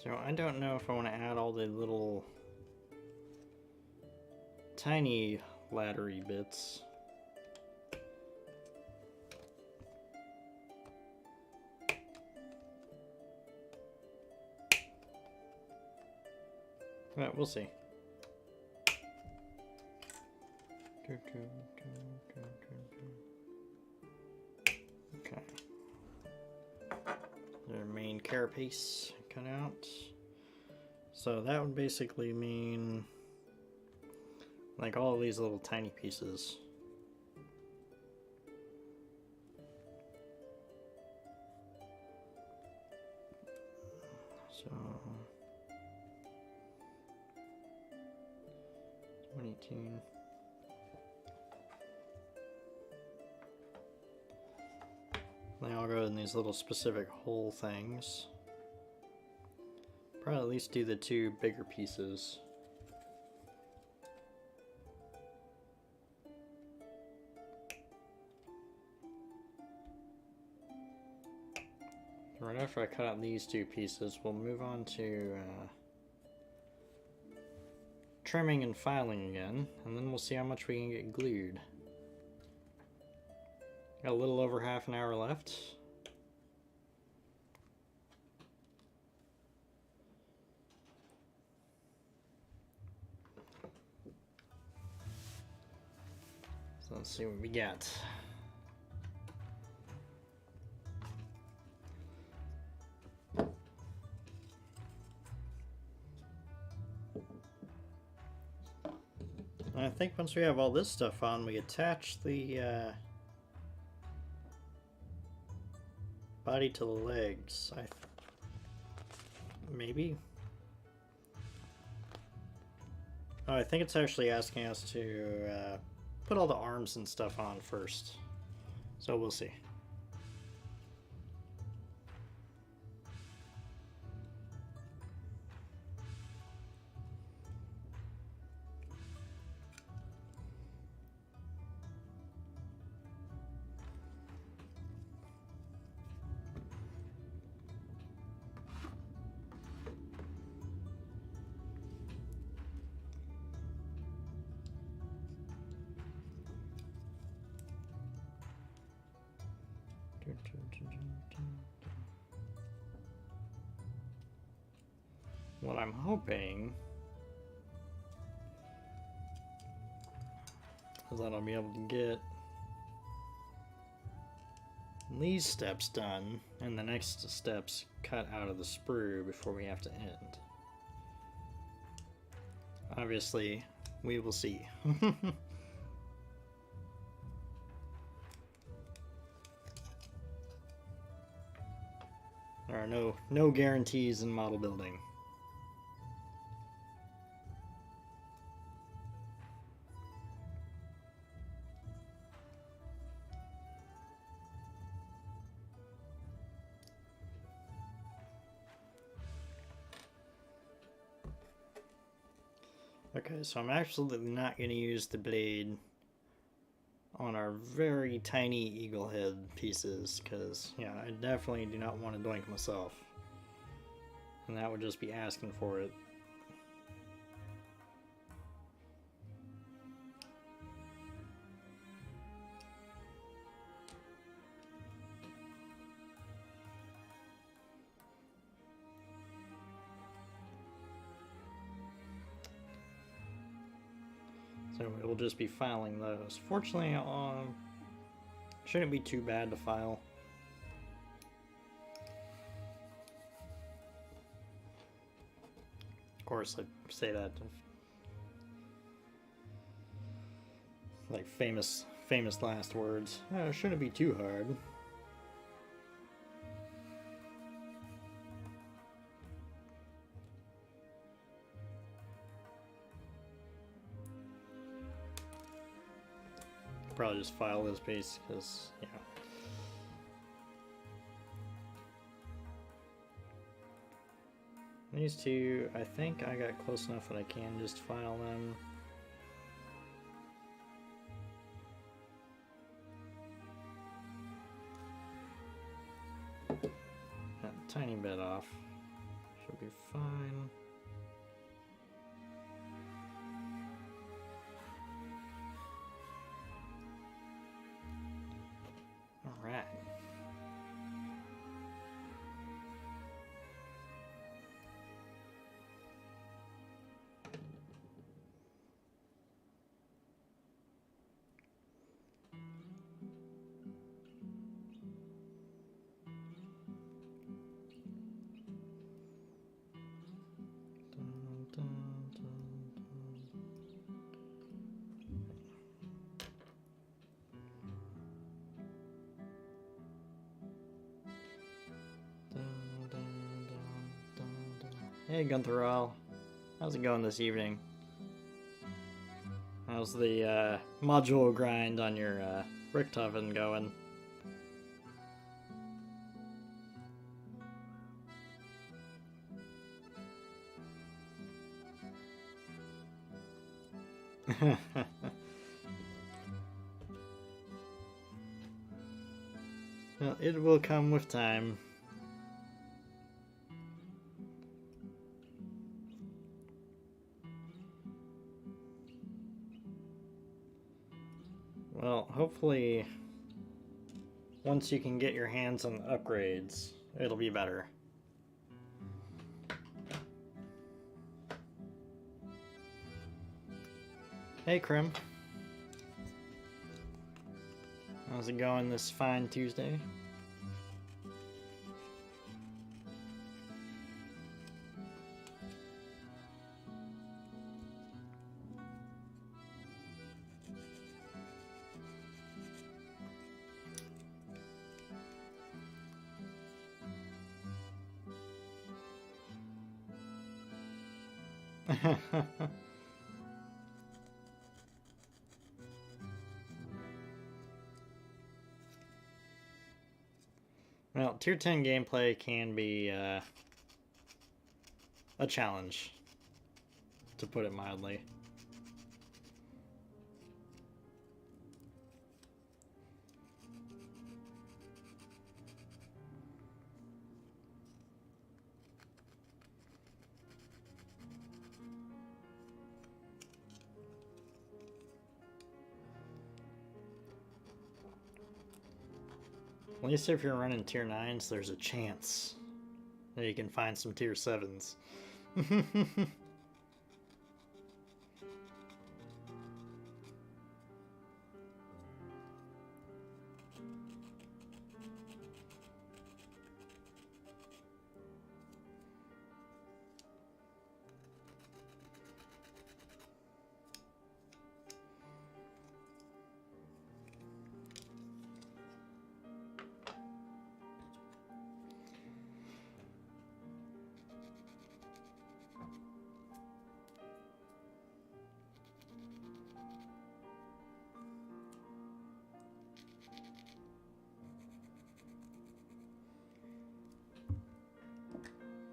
So I don't know if I want to add all the little tiny laddery bits. But we'll see. Okay. Their main carapace cut out. So that would basically mean like all of these little tiny pieces. So 118. They all go in these little specific hole things. Probably at least do the two bigger pieces. Right after I cut out these two pieces, we'll move on to trimming and filing again, and then we'll see how much we can get glued. Got a little over half an hour left. So let's see what we got. I think once we have all this stuff on, we attach the body to the legs. Maybe? Oh, I think it's actually asking us to put all the arms and stuff on first. So we'll see. What I'm hoping is that I'll be able to get these steps done and the next steps cut out of the sprue before we have to end. Obviously, we will see. There are no guarantees in model building. Okay, so I'm absolutely not going to use the blade on our very tiny eagle head pieces, because, yeah, I definitely do not want to doink myself. And that would just be asking for it. So it will just be filing those. Fortunately, shouldn't be too bad to file. Of course, I say that like famous last words. It shouldn't be too hard. Probably just file this piece because, yeah. These two, I think I got close enough that I can just file them. That tiny bit off. Should be fine. Alright. Hey Gunther, how's it going this evening? How's the module grind on your Richthofen going? Well, it will come with time. Well, hopefully, once you can get your hands on the upgrades, it'll be better. Hey, Krim. How's it going this fine Tuesday? Well, Tier 10 gameplay can be a challenge, to put it mildly. At least if you're running Tier 9s, there's a chance that you can find some Tier 7s.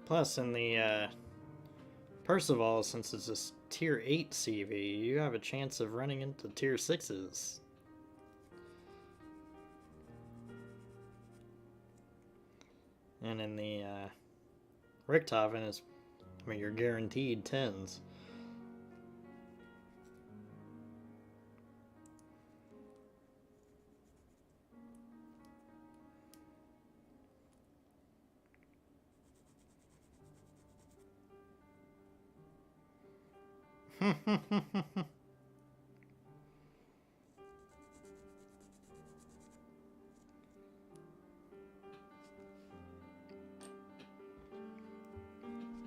Plus, in the Percival, since it's a Tier 8 CV, you have a chance of running into Tier 6s. And in the Richthofen, I mean, you're guaranteed 10s.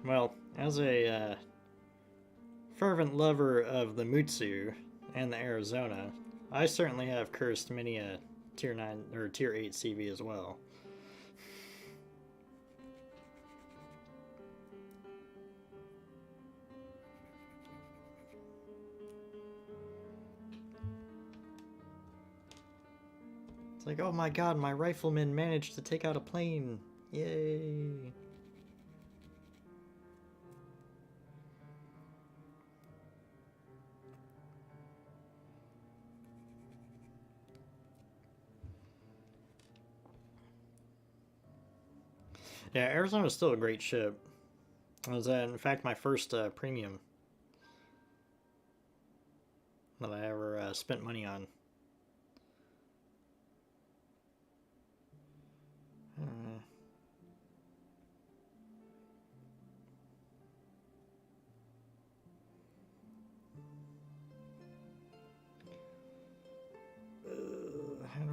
Well, as a fervent lover of the Mutsu and the Arizona, I certainly have cursed many a Tier 9 or Tier 8 CV as well. It's like, oh my god, my rifleman managed to take out a plane. Yay. Yeah, Arizona's still a great ship. It was, in fact, my first premium that I ever spent money on. How do I?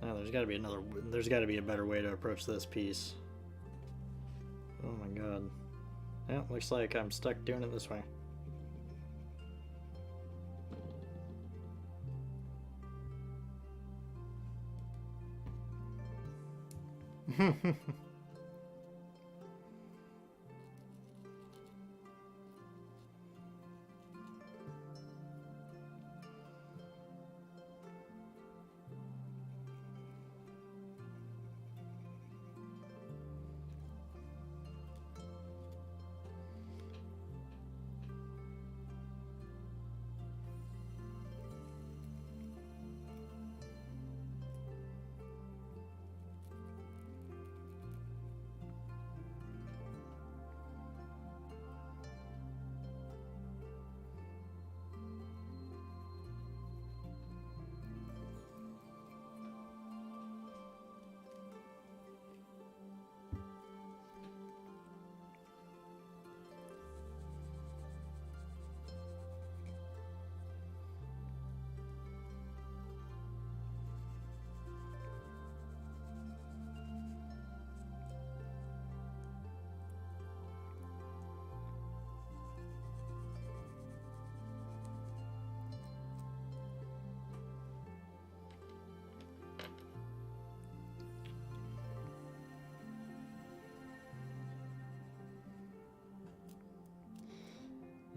Oh, there's got to be another. There's got to be a better way to approach this piece. Oh my god. Yeah, looks like I'm stuck doing it this way.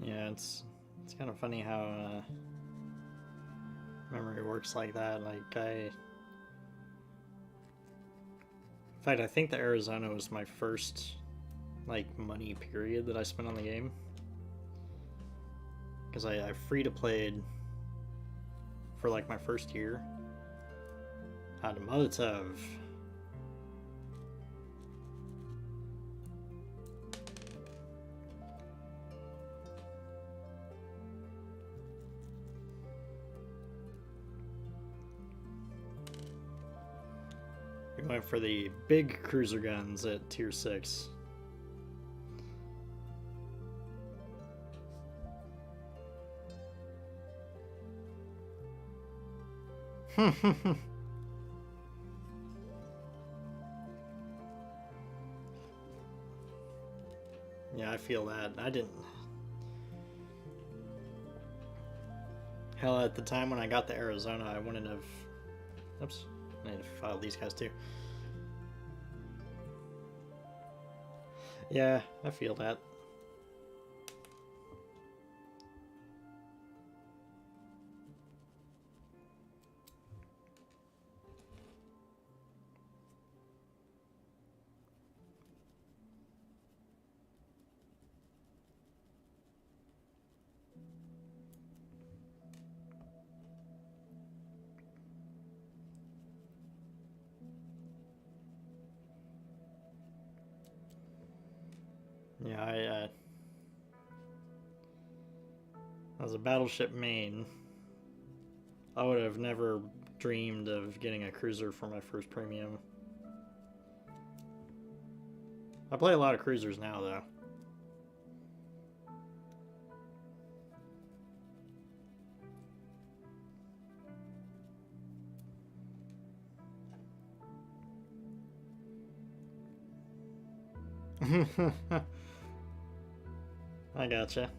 Yeah, it's kind of funny how memory works like that. Like in fact, I think the Arizona was my first like money period that I spent on the game, because I free to played for like my first year. Had a Molotov. We went for the big cruiser guns at tier 6. Yeah, I feel that. I didn't. Hell, at the time when I got the Arizona, I wouldn't have. Oops. I need to file these guys too. Yeah, I feel that. Yeah, as a battleship main, I would have never dreamed of getting a cruiser for my first premium. I play a lot of cruisers now, though. I gotcha.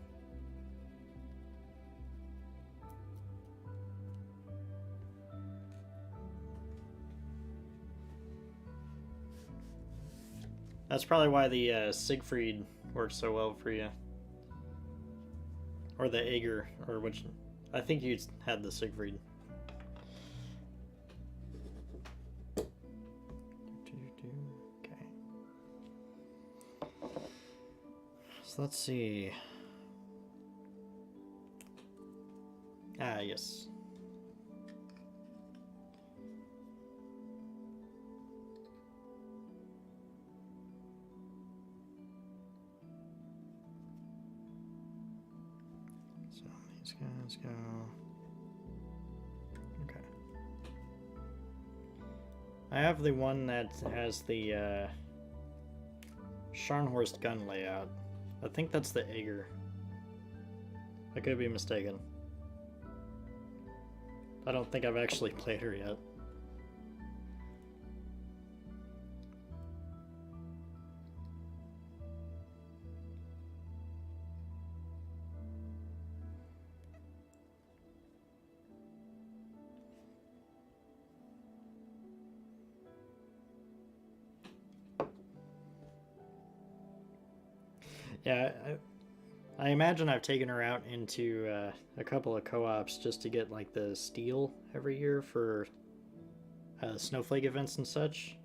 That's probably why the Siegfried works so well for you. Or the Ager, or which... I think you had the Siegfried. Okay. So let's see. Ah, yes. These guys go. Okay. I have the one that has the Scharnhorst gun layout. I think that's the Aegir. I could be mistaken. I don't think I've actually played her yet. Yeah, I imagine I've taken her out into a couple of co-ops just to get like the steel every year for snowflake events and such.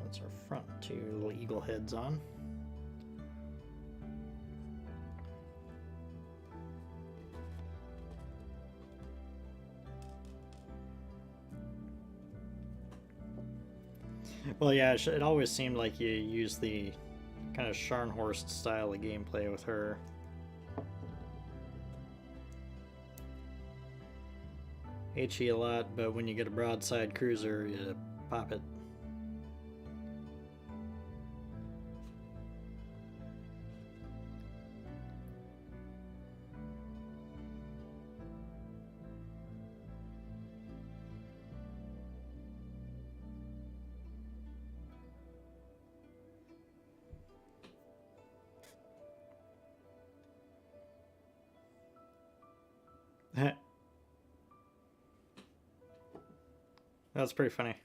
That's our front two little eagle heads on. Well, yeah, it always seemed like you use the kind of Scharnhorst style of gameplay with her. HE a lot, but when you get a broadside cruiser, you pop it. That's pretty funny.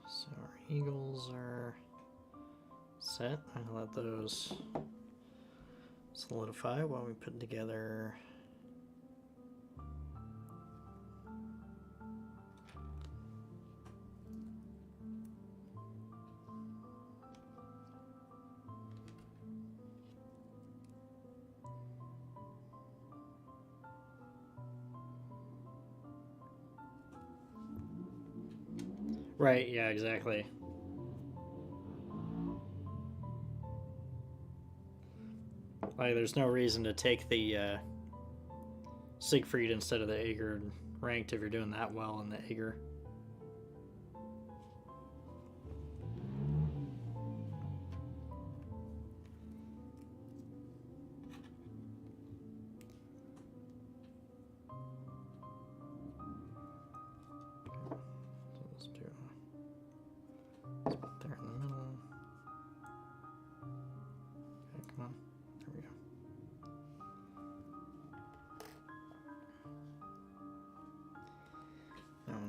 So our eagles are set. I'll let those solidify while we put together right, yeah, exactly. Like, there's no reason to take the Siegfried instead of the Aegir ranked if you're doing that well in the Aegir.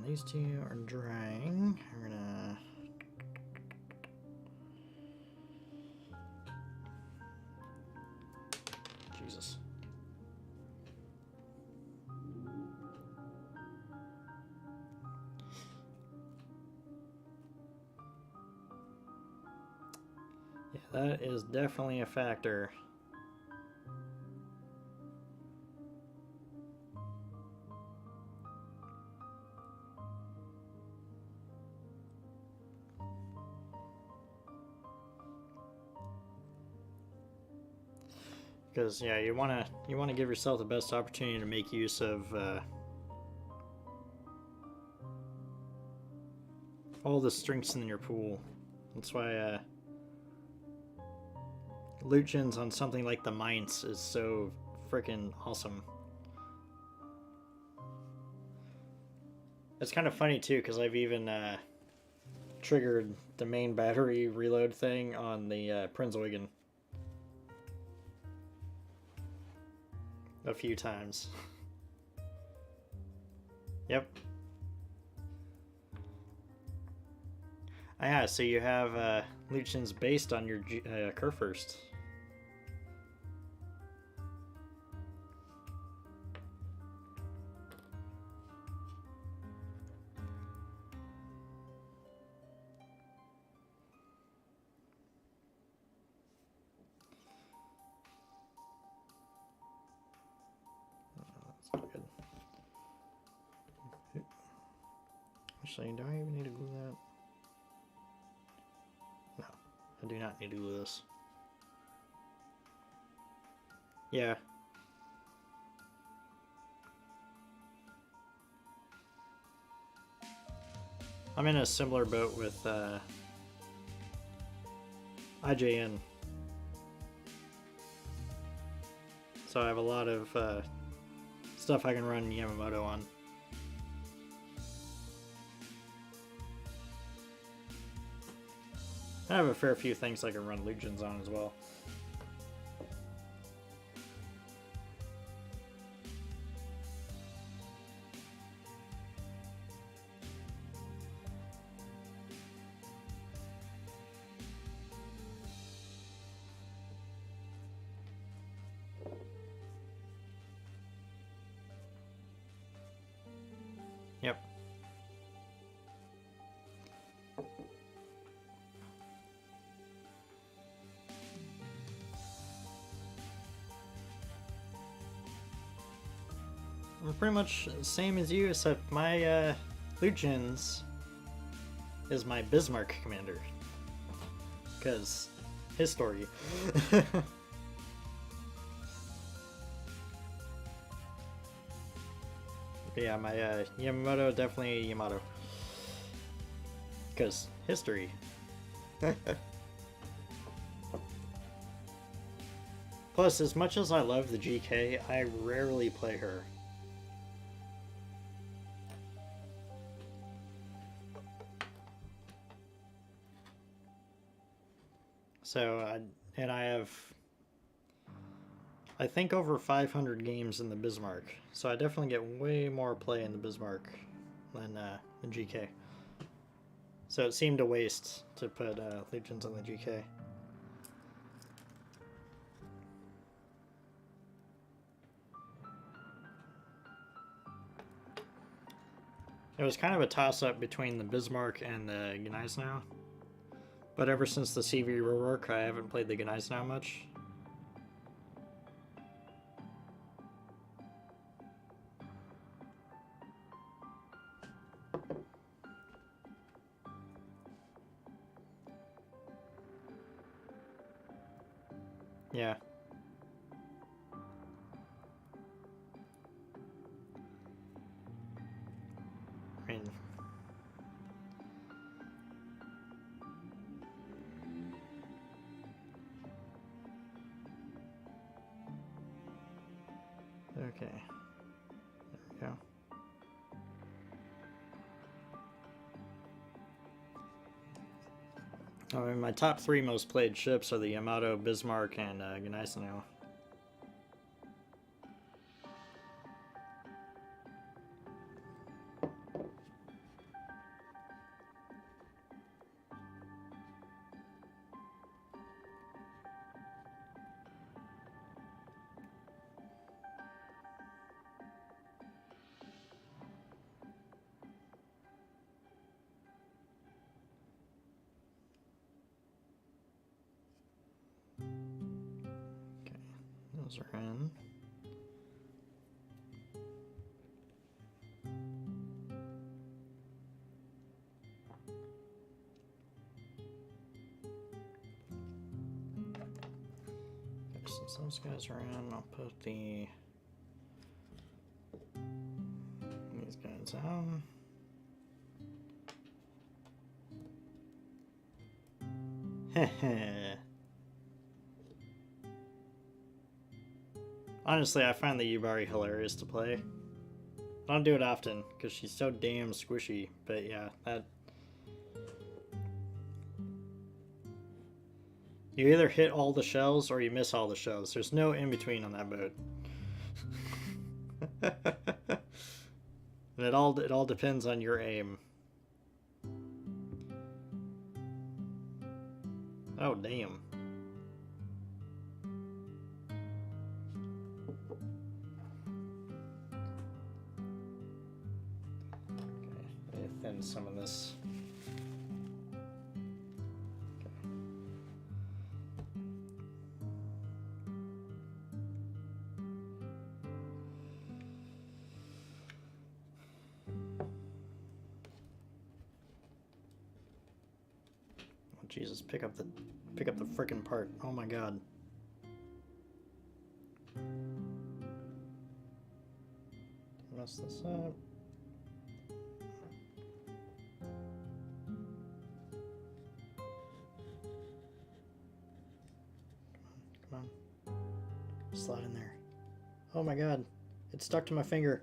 These two are drying. We're gonna Jesus. Yeah, that is definitely a factor. Because yeah, you wanna give yourself the best opportunity to make use of all the strengths in your pool. That's why loot gens on something like the Mainz is so freaking awesome. It's kind of funny too, because I've even triggered the main battery reload thing on the Prinz Eugen a few times. Yep. Yeah, so you have Lucian's based on your Kurfürst. Actually, do I even need to glue that? No, I do not need to glue this. Yeah. I'm in a similar boat with IJN. So I have a lot of stuff I can run Yamamoto on. I have a fair few things I can run Legions on as well. Yep. I'm pretty much the same as you, except my Lucians is my Bismarck commander. Because his story. But yeah, my Yamamoto, definitely Yamato. Because history. Plus, as much as I love the GK, I rarely play her. So, and I have, I think, over 500 games in the Bismarck. So I definitely get way more play in the Bismarck than the GK. So it seemed a waste to put Legions on the GK. It was kind of a toss-up between the Bismarck and the Gneisenau. But ever since the CV rework, I haven't played the Gneisenau much. Yeah. I mean... Okay. There we go. I mean, my top 3 most played ships are the Yamato, Bismarck, and Gneisenau. Those are in. Okay, since those guys are in, I'll put these guys on. Heh. Honestly, I find the Yubari hilarious to play. I don't do it often, because she's so damn squishy, but yeah, You either hit all the shells or you miss all the shells. There's no in between on that boat. And it all depends on your aim. Oh damn. Okay, let me thin some of this. Jesus, pick up the frickin' part. Oh my god. Mess this up. Come on. Slide in there. Oh my god. It stuck to my finger.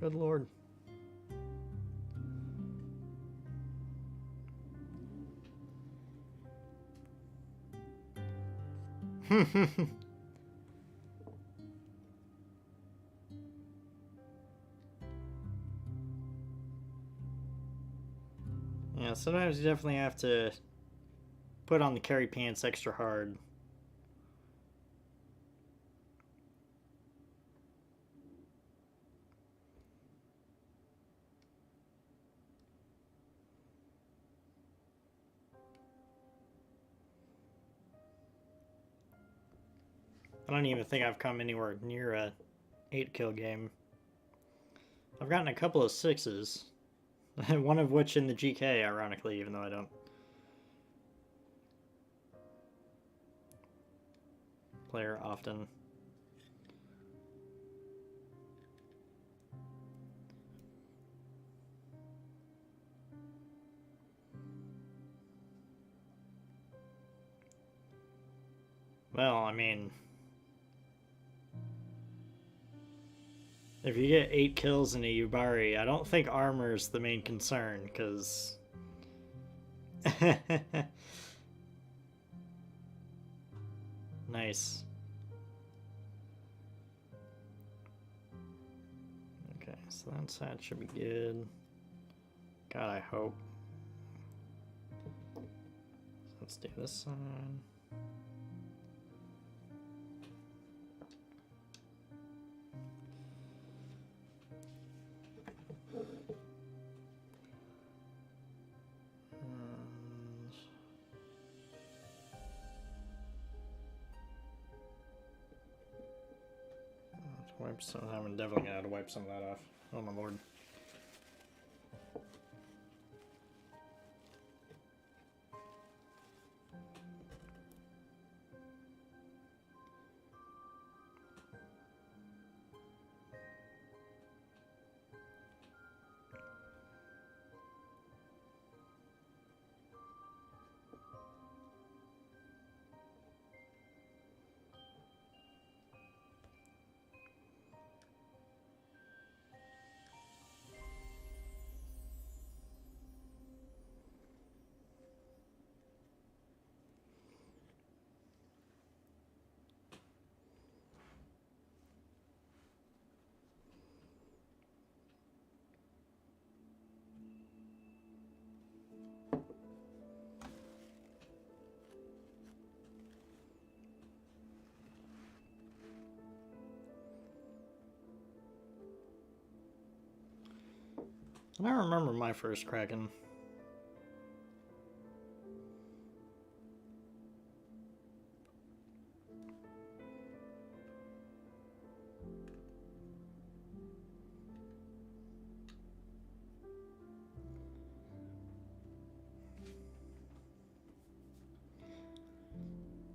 Good lord. Yeah, sometimes you definitely have to put on the carry pants extra hard. I don't even think I've come anywhere near a 8-kill game. I've gotten a couple of 6s. One of which in the GK, ironically, even though I don't play her often. Well, I mean, if you get 8 kills in a Yubari, I don't think armor's the main concern, because... Nice. Okay, so that side should be good. God, I hope. So let's do this side. Wipe some. I'm definitely gonna have to wipe some of that off. Oh my lord. I don't remember my first Kraken.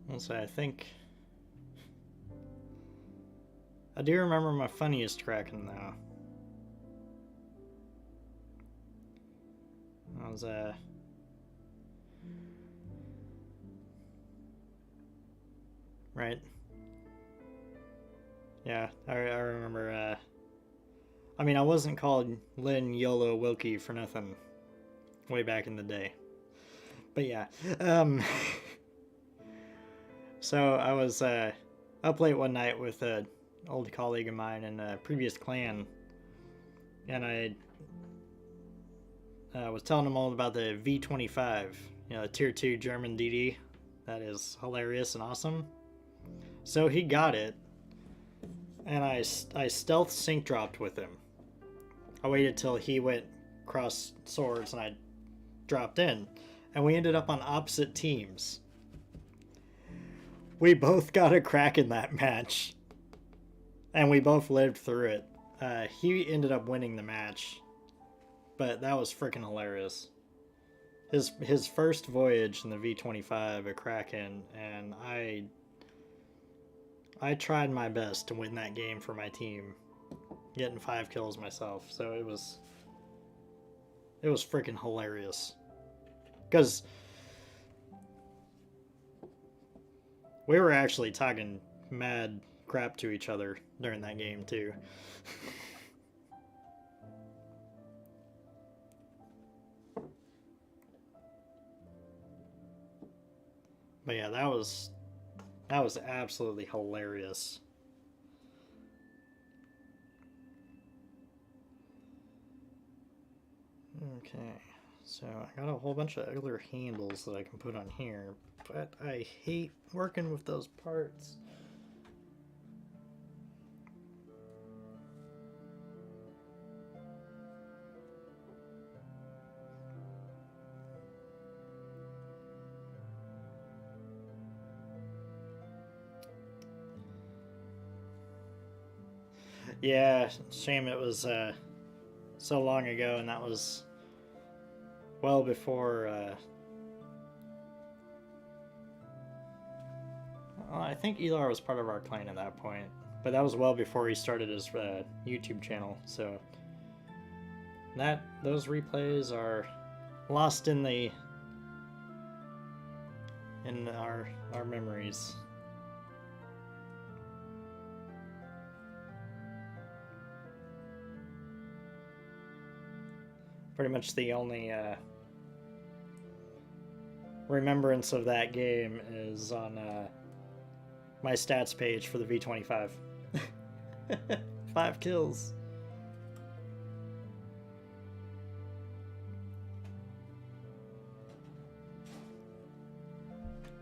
I'll say, I think... I do remember my funniest Kraken, though. I was, right. Yeah, I remember, I mean, I wasn't called Lynn YOLO Wilkie for nothing way back in the day. But yeah, So I was up late one night with an old colleague of mine in a previous clan, and I was telling him all about the V25, the Tier 2 German DD. That is hilarious and awesome. So he got it, and I stealth sync dropped with him. I waited till he went cross swords, and I dropped in, and we ended up on opposite teams. We both got a crack in that match, and we both lived through it. He ended up winning the match, but that was freaking hilarious. His first voyage in the V25, a Kraken, and I tried my best to win that game for my team, getting 5 kills myself. So it was freaking hilarious, because we were actually talking mad crap to each other during that game too. But yeah, that was absolutely hilarious. Okay, so I got a whole bunch of other handles that I can put on here, but I hate working with those parts. Yeah, shame it was so long ago, and that was well before. Well, I think Elar was part of our clan at that point, but that was well before he started his YouTube channel. So those replays are lost in our memories. Pretty much the only remembrance of that game is on my stats page for the V25. 5 kills.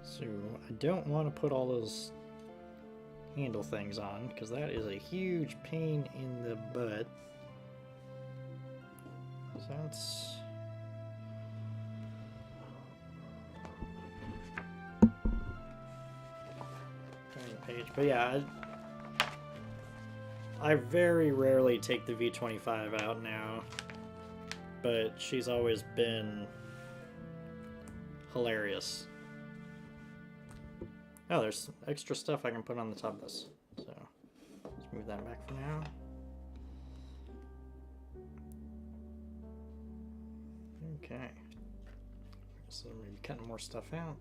So I don't want to put all those handle things on, because that is a huge pain in the butt. So that's page. But yeah, I very rarely take the V25 out now, but she's always been hilarious. Oh, there's extra stuff I can put on the top of this, so let's move that back for now. Okay, so maybe cutting more stuff out.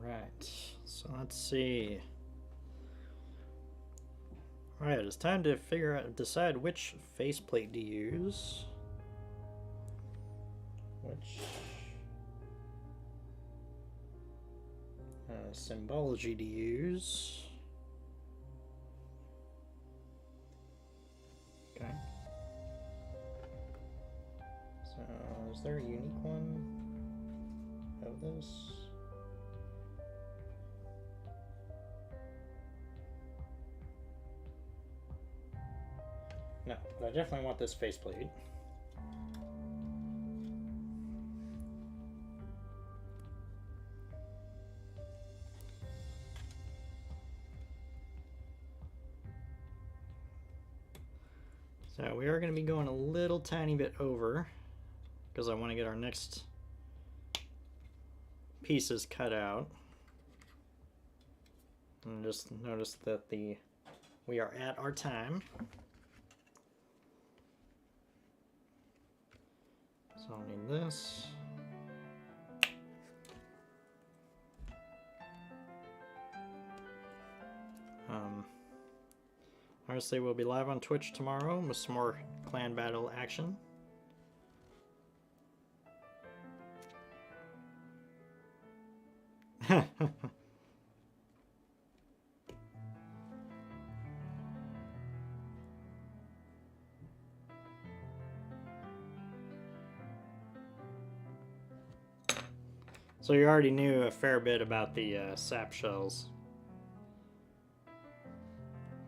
Alright, so let's see. Alright, it's time to decide which faceplate to use. Which symbology to use. Okay. So, is there a unique one of this? No, but I definitely want this faceplate. So we are going to be going a little tiny bit over, because I want to get our next pieces cut out. And just notice that we are at our time. So I'll need this. Obviously, we'll be live on Twitch tomorrow with some more clan battle action. So you already knew a fair bit about the sap shells.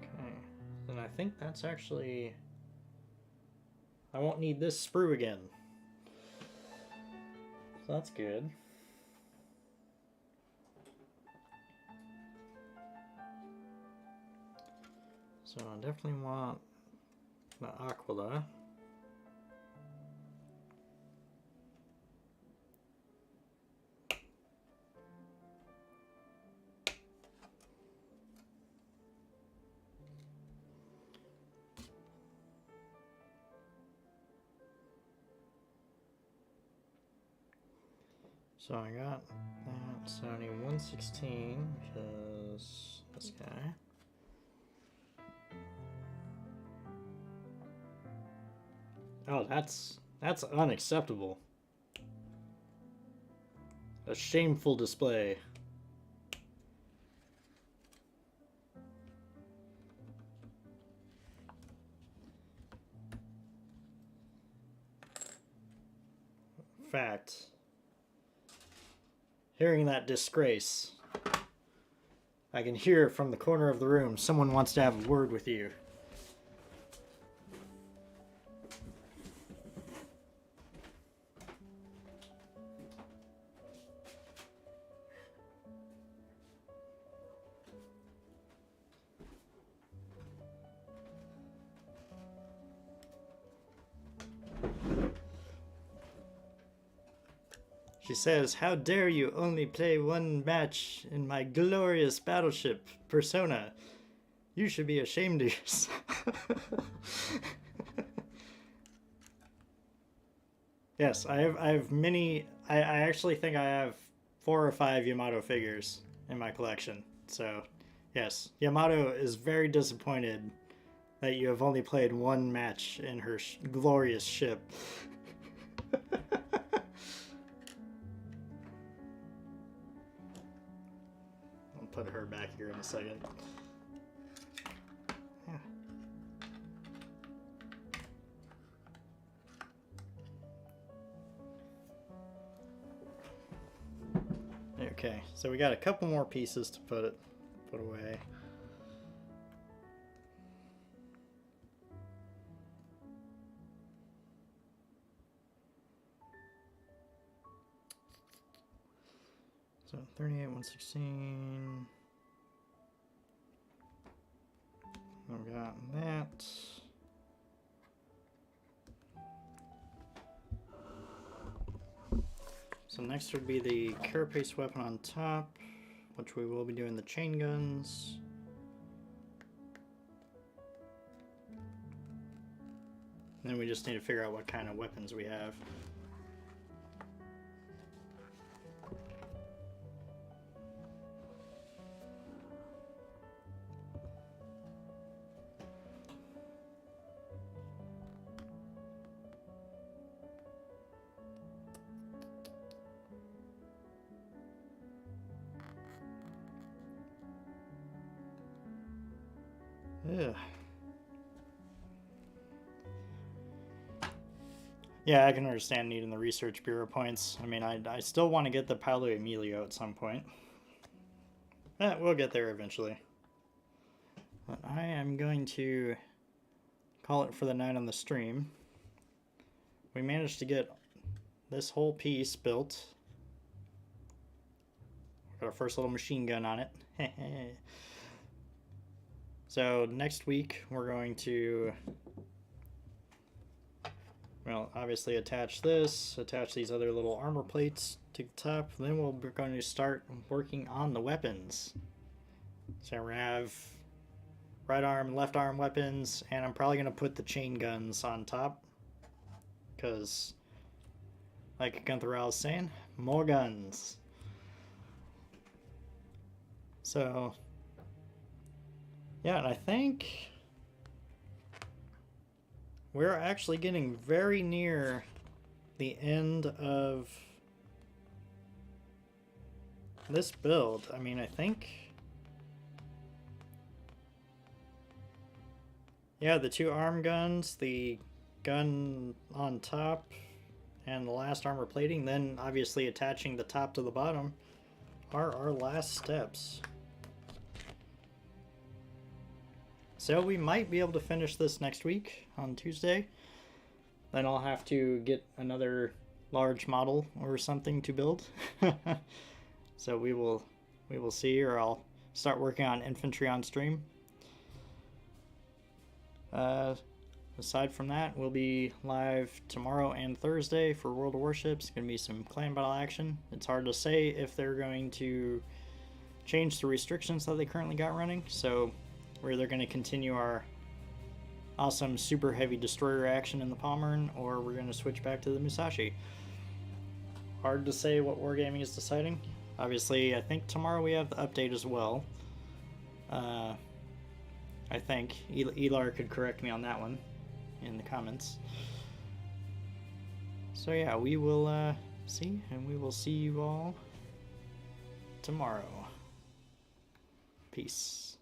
Okay, then I think that's actually... I won't need this sprue again. So that's good. So I definitely want the Aquila. So I got that, so I need 116, which is this guy. Oh, that's unacceptable. A shameful display. Fact. Hearing that disgrace, I can hear from the corner of the room someone wants to have a word with you. She says, "How dare you only play one match in my glorious battleship persona? You should be ashamed of yourself." Yes, I have many. I actually think I have 4 or 5 Yamato figures in my collection. So, yes, Yamato is very disappointed that you have only played one match in her glorious ship. Put her back here in a second. Yeah. Okay, so we got a couple more pieces to put away. So 38, 116. I've got that. So next would be the carapace weapon on top, which we will be doing the chain guns. And then we just need to figure out what kind of weapons we have. Yeah, I can understand needing the research bureau points. I mean, I still want to get the Paolo Emilio at some point. We'll get there eventually. But I am going to call it for the night on the stream. We managed to get this whole piece built. Got our first little machine gun on it. So next week we're going to, well, obviously attach this, attach these other little armor plates to the top. Then we're going to start working on the weapons. So we're going to have right arm, left arm weapons, and I'm probably going to put the chain guns on top, because like Gunther Rao was saying, more guns. So, yeah, and I think we're actually getting very near the end of this build. I mean, I think, yeah, the 2 arm guns, the gun on top, and the last armor plating, then obviously attaching the top to the bottom are our last steps. So we might be able to finish this next week on Tuesday. Then I'll have to get another large model or something to build. So we will see, or I'll start working on infantry on stream. Aside from that, we'll be live tomorrow and Thursday for World of Warships. Going to be some clan battle action. It's hard to say if they're going to change the restrictions that they currently got running. So we're either going to continue our awesome super heavy destroyer action in the Pommern, or we're going to switch back to the Musashi. Hard to say what Wargaming is deciding. Obviously, I think tomorrow we have the update as well. I think. Elar could correct me on that one in the comments. So yeah, we will see, and we will see you all tomorrow. Peace.